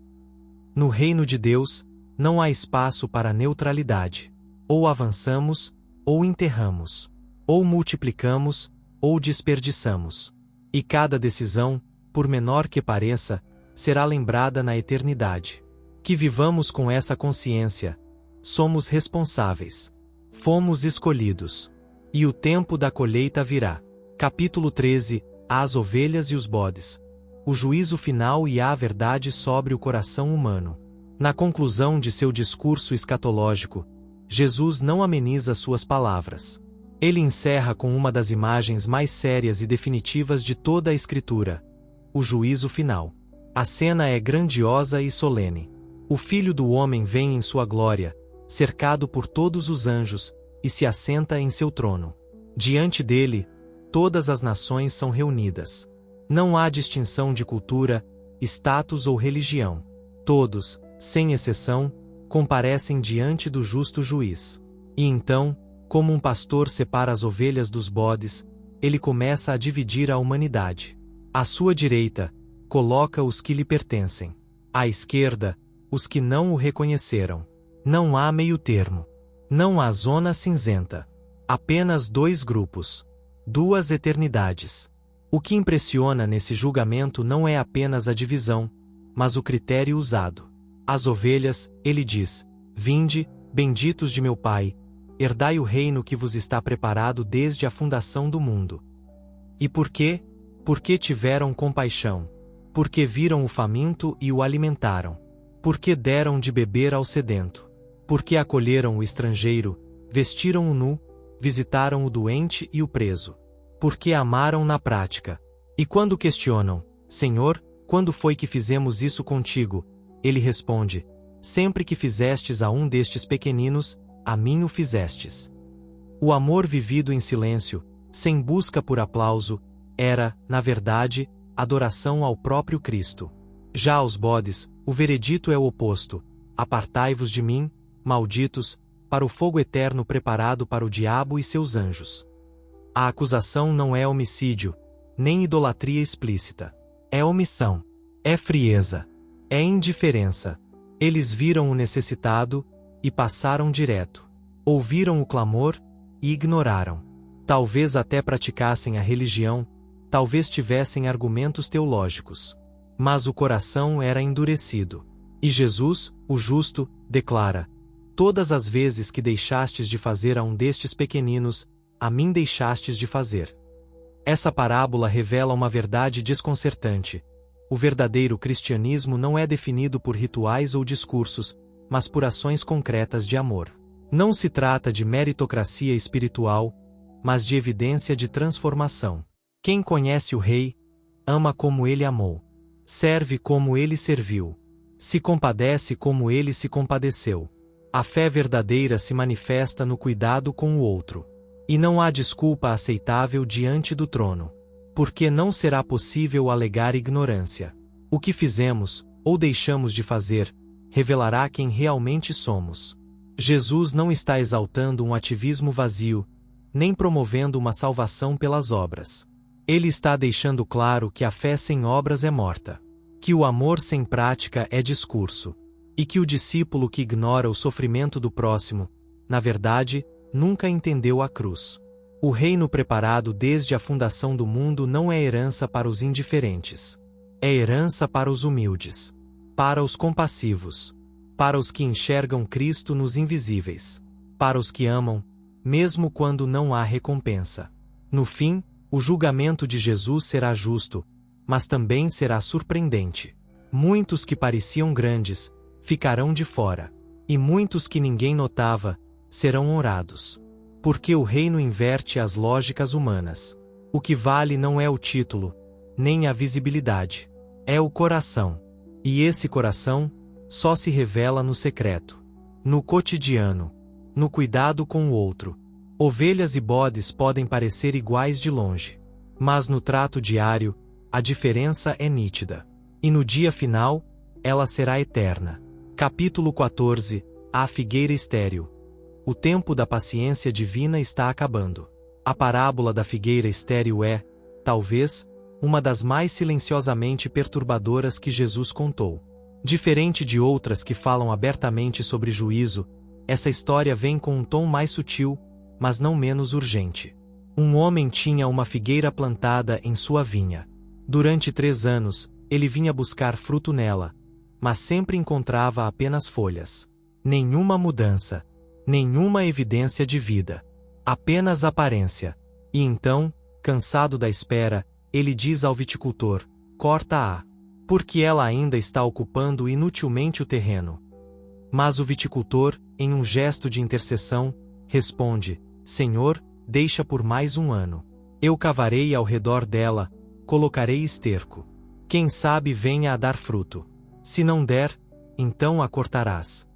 No reino de Deus, não há espaço para neutralidade. Ou avançamos, ou enterramos. Ou multiplicamos, ou desperdiçamos. E cada decisão, por menor que pareça, será lembrada na eternidade. Que vivamos com essa consciência: somos responsáveis. Fomos escolhidos. E o tempo da colheita virá. Capítulo 13: As ovelhas e os bodes. O juízo final e a verdade sobre o coração humano. Na conclusão de seu discurso escatológico, Jesus não ameniza suas palavras. Ele encerra com uma das imagens mais sérias e definitivas de toda a Escritura: o juízo final. A cena é grandiosa e solene. O Filho do Homem vem em sua glória, cercado por todos os anjos, e se assenta em seu trono. Diante dele, todas as nações são reunidas. Não há distinção de cultura, status ou religião. Todos, sem exceção, comparecem diante do justo juiz. E então, como um pastor separa as ovelhas dos bodes, ele começa a dividir a humanidade. À sua direita, coloca os que lhe pertencem. À esquerda, os que não o reconheceram. Não há meio-termo. Não há zona cinzenta. Apenas dois grupos. Duas eternidades. O que impressiona nesse julgamento não é apenas a divisão, mas o critério usado. As ovelhas, ele diz: vinde, benditos de meu Pai, herdai o reino que vos está preparado desde a fundação do mundo. E por quê? Porque tiveram compaixão. Porque viram o faminto e o alimentaram. Porque deram de beber ao sedento. Porque acolheram o estrangeiro, vestiram o nu, visitaram o doente e o preso. Porque amaram na prática. E quando questionam: Senhor, quando foi que fizemos isso contigo? Ele responde: sempre que fizestes a um destes pequeninos, a mim o fizestes. O amor vivido em silêncio, sem busca por aplauso, era, na verdade, adoração ao próprio Cristo. Já aos bodes, o veredito é o oposto: apartai-vos de mim, malditos, para o fogo eterno preparado para o diabo e seus anjos. A acusação não é homicídio, nem idolatria explícita. É omissão. É frieza. É indiferença. Eles viram o necessitado e passaram direto. Ouviram o clamor e ignoraram. Talvez até praticassem a religião, talvez tivessem argumentos teológicos. Mas o coração era endurecido. E Jesus, o justo, declara: Todas as vezes que deixastes de fazer a um destes pequeninos, a mim deixastes de fazer. Essa parábola revela uma verdade desconcertante. O verdadeiro cristianismo não é definido por rituais ou discursos, mas por ações concretas de amor. Não se trata de meritocracia espiritual, mas de evidência de transformação. Quem conhece o Rei, ama como ele amou. Serve como ele serviu. Se compadece como ele se compadeceu. A fé verdadeira se manifesta no cuidado com o outro. E não há desculpa aceitável diante do trono. Porque não será possível alegar ignorância. O que fizemos, ou deixamos de fazer, revelará quem realmente somos. Jesus não está exaltando um ativismo vazio, nem promovendo uma salvação pelas obras. Ele está deixando claro que a fé sem obras é morta. Que o amor sem prática é discurso. E que o discípulo que ignora o sofrimento do próximo, na verdade, nunca entendeu a cruz. O reino preparado desde a fundação do mundo não é herança para os indiferentes. É herança para os humildes. Para os compassivos. Para os que enxergam Cristo nos invisíveis. Para os que amam, mesmo quando não há recompensa. No fim, o julgamento de Jesus será justo, mas também será surpreendente. Muitos que pareciam grandes ficarão de fora, e muitos que ninguém notava serão honrados. Porque o reino inverte as lógicas humanas. O que vale não é o título, nem a visibilidade. É o coração. E esse coração só se revela no secreto, no cotidiano, no cuidado com o outro. Ovelhas e bodes podem parecer iguais de longe, mas no trato diário, a diferença é nítida. E no dia final, ela será eterna. Capítulo 14. A figueira estéril. O tempo da paciência divina está acabando. A parábola da figueira estéril é, talvez, uma das mais silenciosamente perturbadoras que Jesus contou. Diferente de outras que falam abertamente sobre juízo, essa história vem com um tom mais sutil, mas não menos urgente. Um homem tinha uma figueira plantada em sua vinha. Durante 3 anos, ele vinha buscar fruto nela, mas sempre encontrava apenas folhas. Nenhuma mudança, nenhuma evidência de vida. Apenas aparência. E então, cansado da espera, ele diz ao viticultor: corta-a, porque ela ainda está ocupando inutilmente o terreno. Mas o viticultor, em um gesto de intercessão, responde: Senhor, deixa por mais 1 ano. Eu cavarei ao redor dela, colocarei esterco. Quem sabe venha a dar fruto. Se não der, então a cortarás.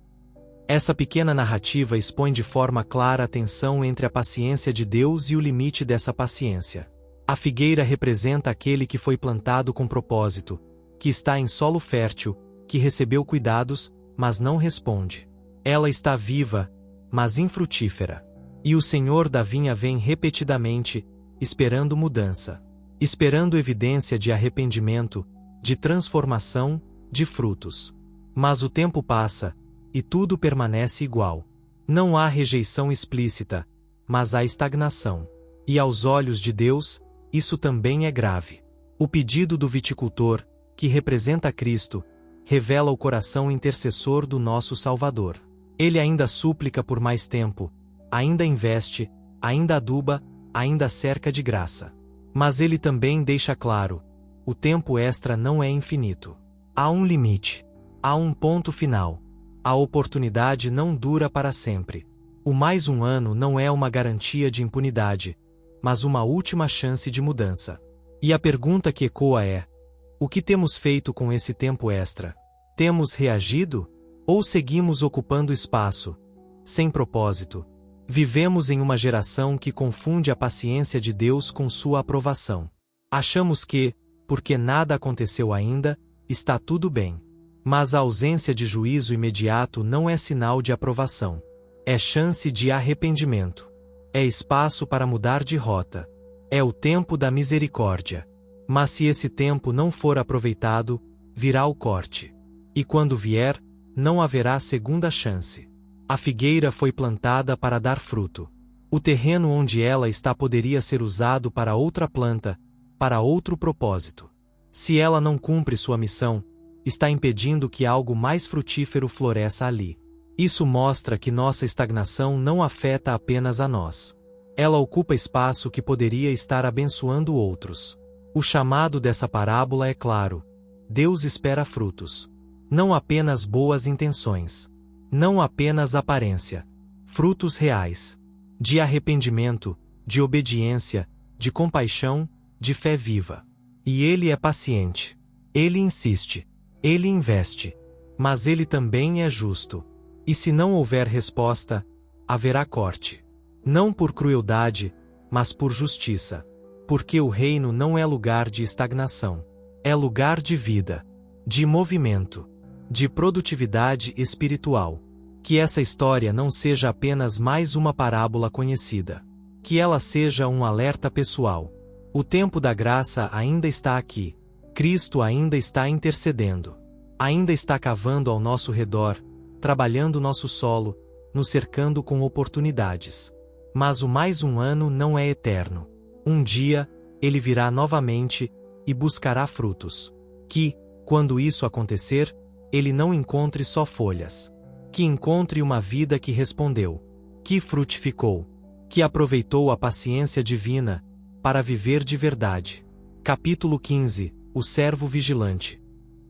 Essa pequena narrativa expõe de forma clara a tensão entre a paciência de Deus e o limite dessa paciência. A figueira representa aquele que foi plantado com propósito, que está em solo fértil, que recebeu cuidados, mas não responde. Ela está viva, mas infrutífera. E o Senhor da vinha vem repetidamente, esperando mudança. Esperando evidência de arrependimento, de transformação, de frutos. Mas o tempo passa, e tudo permanece igual. Não há rejeição explícita, mas há estagnação. E aos olhos de Deus, isso também é grave. O pedido do viticultor, que representa Cristo, revela o coração intercessor do nosso Salvador. Ele ainda súplica por mais tempo, ainda investe, ainda aduba, ainda cerca de graça. Mas ele também deixa claro: o tempo extra não é infinito. Há um limite. Há um ponto final. A oportunidade não dura para sempre. O mais 1 ano não é uma garantia de impunidade, mas uma última chance de mudança. E a pergunta que ecoa é: o que temos feito com esse tempo extra? Temos reagido? Ou seguimos ocupando espaço, sem propósito? Vivemos em uma geração que confunde a paciência de Deus com sua aprovação. Achamos que, porque nada aconteceu ainda, está tudo bem. Mas a ausência de juízo imediato não é sinal de aprovação. É chance de arrependimento. É espaço para mudar de rota. É o tempo da misericórdia. Mas se esse tempo não for aproveitado, virá o corte. E quando vier, não haverá segunda chance. A figueira foi plantada para dar fruto. O terreno onde ela está poderia ser usado para outra planta, para outro propósito. Se ela não cumpre sua missão, está impedindo que algo mais frutífero floresça ali. Isso mostra que nossa estagnação não afeta apenas a nós. Ela ocupa espaço que poderia estar abençoando outros. O chamado dessa parábola é claro: Deus espera frutos. Não apenas boas intenções. Não apenas aparência. Frutos reais. De arrependimento, de obediência, de compaixão, de fé viva. E Ele é paciente. Ele insiste. Ele investe. Mas Ele também é justo. E se não houver resposta, haverá corte. Não por crueldade, mas por justiça. Porque o reino não é lugar de estagnação. É lugar de vida, de movimento, de produtividade espiritual. Que essa história não seja apenas mais uma parábola conhecida. Que ela seja um alerta pessoal. O tempo da graça ainda está aqui. Cristo ainda está intercedendo. Ainda está cavando ao nosso redor, trabalhando nosso solo, nos cercando com oportunidades. Mas o mais um ano não é eterno. Um dia, Ele virá novamente e buscará frutos. Que, quando isso acontecer, Ele não encontre só folhas. Que encontre uma vida que respondeu, que frutificou, que aproveitou a paciência divina para viver de verdade. Capítulo 15. O servo vigilante.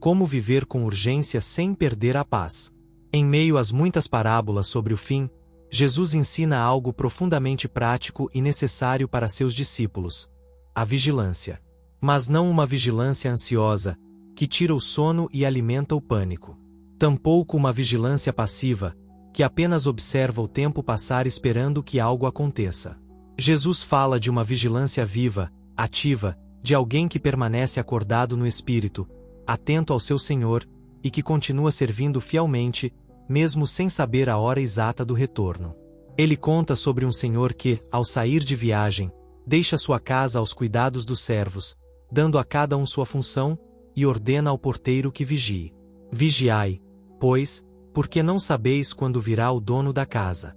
Como viver com urgência sem perder a paz. Em meio às muitas parábolas sobre o fim, Jesus ensina algo profundamente prático e necessário para seus discípulos: a vigilância. Mas não uma vigilância ansiosa, que tira o sono e alimenta o pânico. Tampouco uma vigilância passiva, que apenas observa o tempo passar esperando que algo aconteça. Jesus fala de uma vigilância viva, ativa, de alguém que permanece acordado no espírito, atento ao seu Senhor, e que continua servindo fielmente, mesmo sem saber a hora exata do retorno. Ele conta sobre um senhor que, ao sair de viagem, deixa sua casa aos cuidados dos servos, dando a cada um sua função, e ordena ao porteiro que vigie. Vigiai, pois, porque não sabeis quando virá o dono da casa.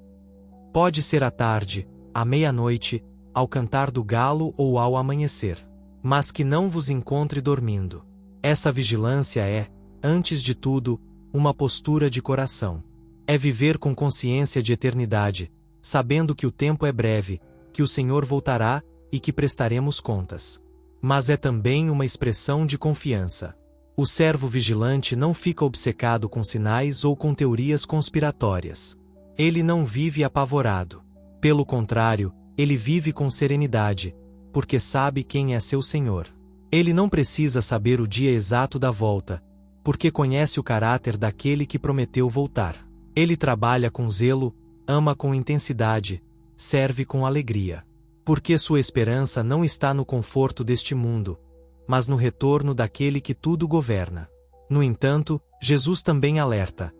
Pode ser à tarde, à meia-noite, ao cantar do galo ou ao amanhecer. Mas que não vos encontre dormindo. Essa vigilância é, antes de tudo, uma postura de coração. É viver com consciência de eternidade, sabendo que o tempo é breve, que o Senhor voltará e que prestaremos contas. Mas é também uma expressão de confiança. O servo vigilante não fica obcecado com sinais ou com teorias conspiratórias. Ele não vive apavorado. Pelo contrário, ele vive com serenidade, porque sabe quem é seu Senhor. Ele não precisa saber o dia exato da volta, porque conhece o caráter daquele que prometeu voltar. Ele trabalha com zelo, ama com intensidade, serve com alegria. Porque sua esperança não está no conforto deste mundo, mas no retorno daquele que tudo governa. No entanto, Jesus também alerta: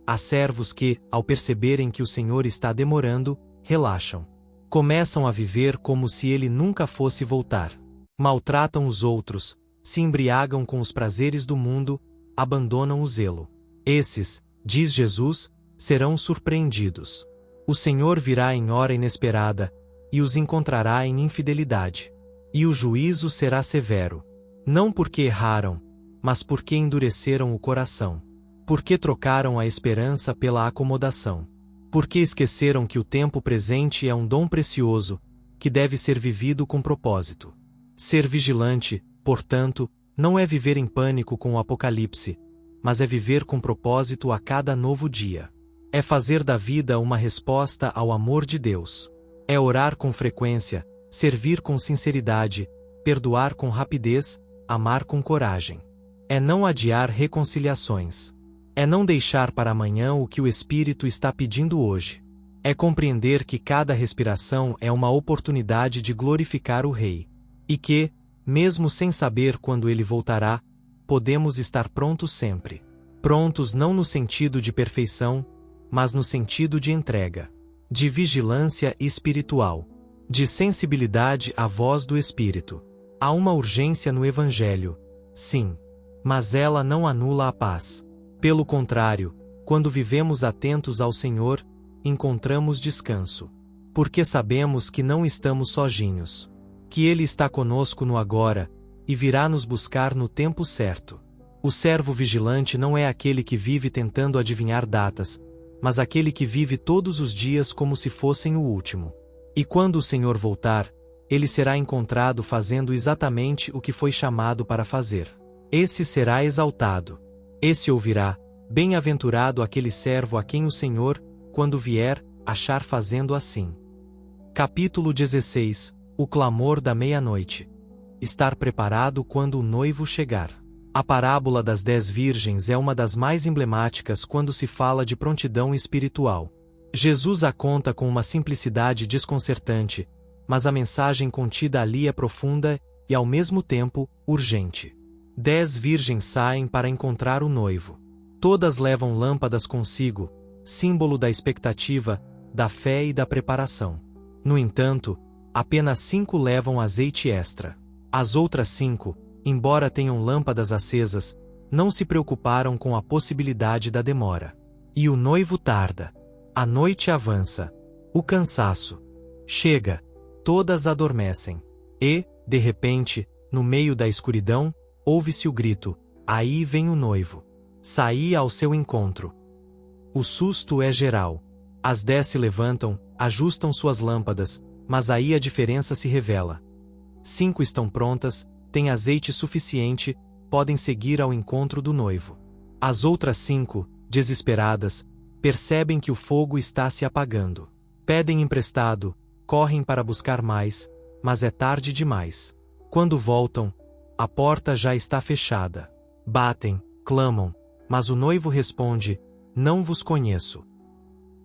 há servos que, ao perceberem que o Senhor está demorando, relaxam. Começam a viver como se ele nunca fosse voltar. Maltratam os outros, se embriagam com os prazeres do mundo, abandonam o zelo. Esses, diz Jesus, serão surpreendidos. O Senhor virá em hora inesperada, e os encontrará em infidelidade. E o juízo será severo. Não porque erraram, mas porque endureceram o coração. Porque trocaram a esperança pela acomodação. Porque esqueceram que o tempo presente é um dom precioso, que deve ser vivido com propósito. Ser vigilante, portanto, não é viver em pânico com o apocalipse, mas é viver com propósito a cada novo dia. É fazer da vida uma resposta ao amor de Deus. É orar com frequência, servir com sinceridade, perdoar com rapidez, amar com coragem. É não adiar reconciliações. É não deixar para amanhã o que o Espírito está pedindo hoje. É compreender que cada respiração é uma oportunidade de glorificar o Rei. E que, mesmo sem saber quando ele voltará, podemos estar prontos sempre. Prontos não no sentido de perfeição, mas no sentido de entrega, de vigilância espiritual, de sensibilidade à voz do Espírito. Há uma urgência no Evangelho, sim, mas ela não anula a paz. Pelo contrário, quando vivemos atentos ao Senhor, encontramos descanso. Porque sabemos que não estamos sozinhos. Que Ele está conosco no agora, e virá nos buscar no tempo certo. O servo vigilante não é aquele que vive tentando adivinhar datas, mas aquele que vive todos os dias como se fossem o último. E quando o Senhor voltar, ele será encontrado fazendo exatamente o que foi chamado para fazer. Esse será exaltado. Esse ouvirá: bem-aventurado aquele servo a quem o Senhor, quando vier, achar fazendo assim. Capítulo 16. O clamor da meia-noite. Estar preparado quando o noivo chegar. A parábola das 10 virgens é uma das mais emblemáticas quando se fala de prontidão espiritual. Jesus a conta com uma simplicidade desconcertante, mas a mensagem contida ali é profunda e, ao mesmo tempo, urgente. 10 virgens saem para encontrar o noivo. Todas levam lâmpadas consigo, símbolo da expectativa, da fé e da preparação. No entanto, apenas 5 levam azeite extra. As outras 5, embora tenham lâmpadas acesas, não se preocuparam com a possibilidade da demora. E o noivo tarda. A noite avança. O cansaço chega. Todas adormecem. E, de repente, no meio da escuridão, ouve-se o grito: aí vem o noivo. Saí ao seu encontro. O susto é geral. As 10 se levantam, ajustam suas lâmpadas, mas aí a diferença se revela. 5 estão prontas, têm azeite suficiente, podem seguir ao encontro do noivo. As outras 5, desesperadas, percebem que o fogo está se apagando. Pedem emprestado, correm para buscar mais, mas é tarde demais. Quando voltam, a porta já está fechada. Batem, clamam, mas o noivo responde: não vos conheço.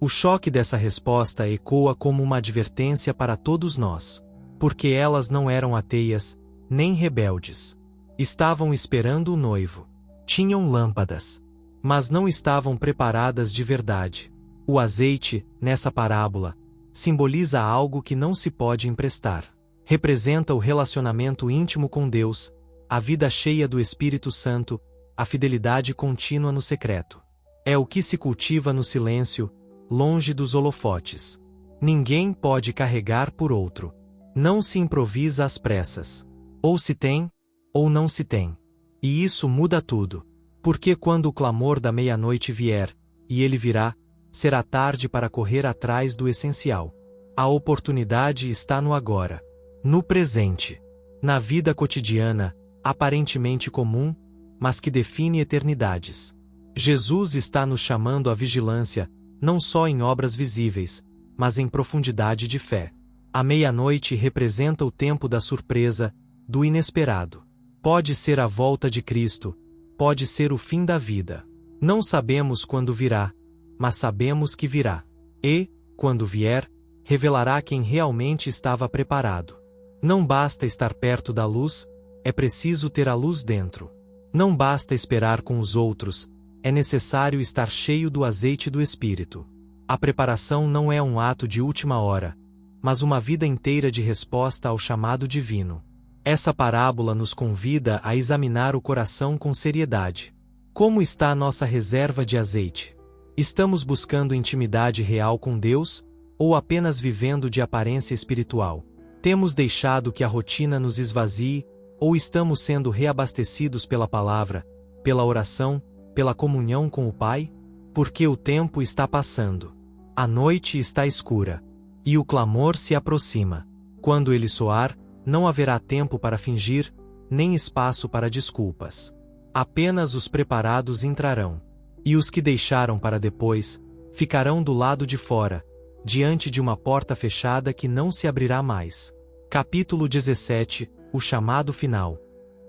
O choque dessa resposta ecoa como uma advertência para todos nós. Porque elas não eram ateias, nem rebeldes. Estavam esperando o noivo. Tinham lâmpadas, mas não estavam preparadas de verdade. O azeite, nessa parábola, simboliza algo que não se pode emprestar. Representa o relacionamento íntimo com Deus, a vida cheia do Espírito Santo, a fidelidade contínua no secreto. É o que se cultiva no silêncio, longe dos holofotes. Ninguém pode carregar por outro. Não se improvisa às pressas. Ou se tem, ou não se tem. E isso muda tudo. Porque quando o clamor da meia-noite vier, e ele virá, será tarde para correr atrás do essencial. A oportunidade está no agora. No presente. Na vida cotidiana, aparentemente comum, mas que define eternidades. Jesus está nos chamando à vigilância, não só em obras visíveis, mas em profundidade de fé. A meia-noite representa o tempo da surpresa, do inesperado. Pode ser a volta de Cristo, pode ser o fim da vida. Não sabemos quando virá, mas sabemos que virá. E, quando vier, revelará quem realmente estava preparado. Não basta estar perto da luz, é preciso ter a luz dentro. Não basta esperar com os outros, é necessário estar cheio do azeite do Espírito. A preparação não é um ato de última hora, mas uma vida inteira de resposta ao chamado divino. Essa parábola nos convida a examinar o coração com seriedade. Como está a nossa reserva de azeite? Estamos buscando intimidade real com Deus, ou apenas vivendo de aparência espiritual? Temos deixado que a rotina nos esvazie, ou estamos sendo reabastecidos pela palavra, pela oração, pela comunhão com o Pai? Porque o tempo está passando. A noite está escura. E o clamor se aproxima. Quando ele soar, não haverá tempo para fingir, nem espaço para desculpas. Apenas os preparados entrarão. E os que deixaram para depois, ficarão do lado de fora, diante de uma porta fechada que não se abrirá mais. Capítulo 17. O chamado final.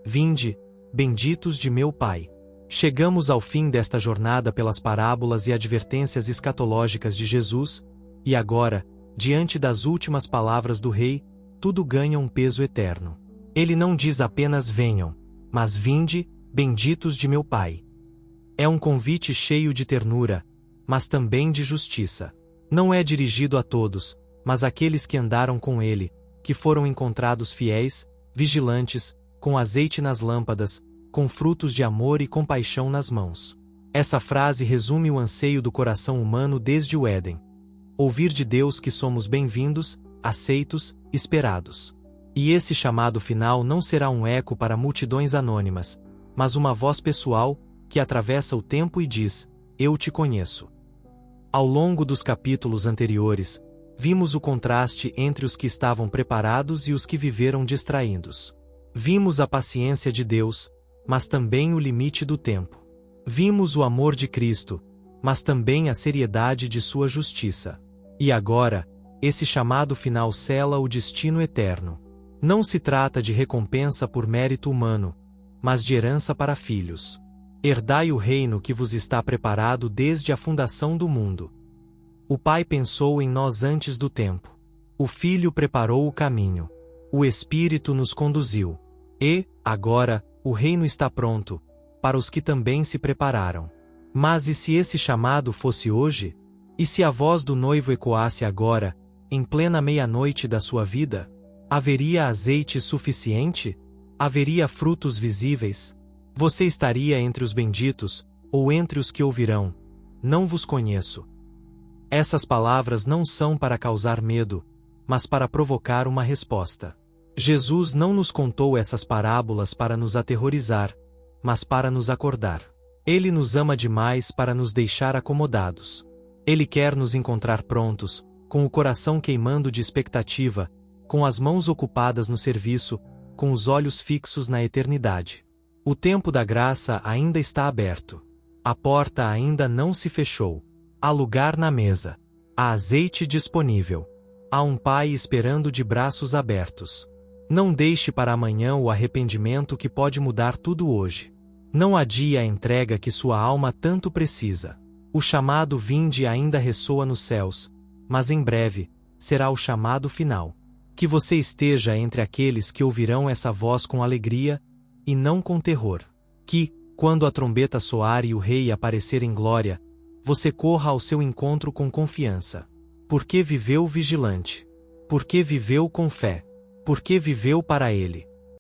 Vinde, benditos de meu Pai. Chegamos ao fim desta jornada pelas parábolas e advertências escatológicas de Jesus, e agora, diante das últimas palavras do Rei, tudo ganha um peso eterno. Ele não diz apenas venham, mas vinde, benditos de meu Pai. É um convite cheio de ternura, mas também de justiça. Não é dirigido a todos, mas àqueles que andaram com ele, que foram encontrados fiéis, vigilantes, com azeite nas lâmpadas, com frutos de amor e compaixão nas mãos. Essa frase resume o anseio do coração humano desde o Éden. Ouvir de Deus que somos bem-vindos, aceitos, esperados. E esse chamado final não será um eco para multidões anônimas, mas uma voz pessoal, que atravessa o tempo e diz: eu te conheço. Ao longo dos capítulos anteriores, vimos o contraste entre os que estavam preparados e os que viveram distraídos. Vimos a paciência de Deus, mas também o limite do tempo. Vimos o amor de Cristo, mas também a seriedade de sua justiça. E agora, esse chamado final sela o destino eterno. Não se trata de recompensa por mérito humano, mas de herança para filhos. Herdai o reino que vos está preparado desde a fundação do mundo. O Pai pensou em nós antes do tempo. O Filho preparou o caminho. O Espírito nos conduziu. E, agora, o reino está pronto, para os que também se prepararam. Mas e se esse chamado fosse hoje? E se a voz do noivo ecoasse agora, em plena meia-noite da sua vida? Haveria azeite suficiente? Haveria frutos visíveis? Você estaria entre os benditos, ou entre os que ouvirão: não vos conheço. Essas palavras não são para causar medo, mas para provocar uma resposta. Jesus não nos contou essas parábolas para nos aterrorizar, mas para nos acordar. Ele nos ama demais para nos deixar acomodados. Ele quer nos encontrar prontos, com o coração queimando de expectativa, com as mãos ocupadas no serviço, com os olhos fixos na eternidade. O tempo da graça ainda está aberto. A porta ainda não se fechou. Há lugar na mesa. Há azeite disponível. Há um Pai esperando de braços abertos. Não deixe para amanhã o arrependimento que pode mudar tudo hoje. Não adie a entrega que sua alma tanto precisa. O chamado vinde ainda ressoa nos céus, mas em breve será o chamado final. Que você esteja entre aqueles que ouvirão essa voz com alegria e não com terror. Que, quando a trombeta soar e o Rei aparecer em glória, você corra ao seu encontro com confiança. Porque viveu vigilante. Porque viveu com fé. Porque viveu para Ele.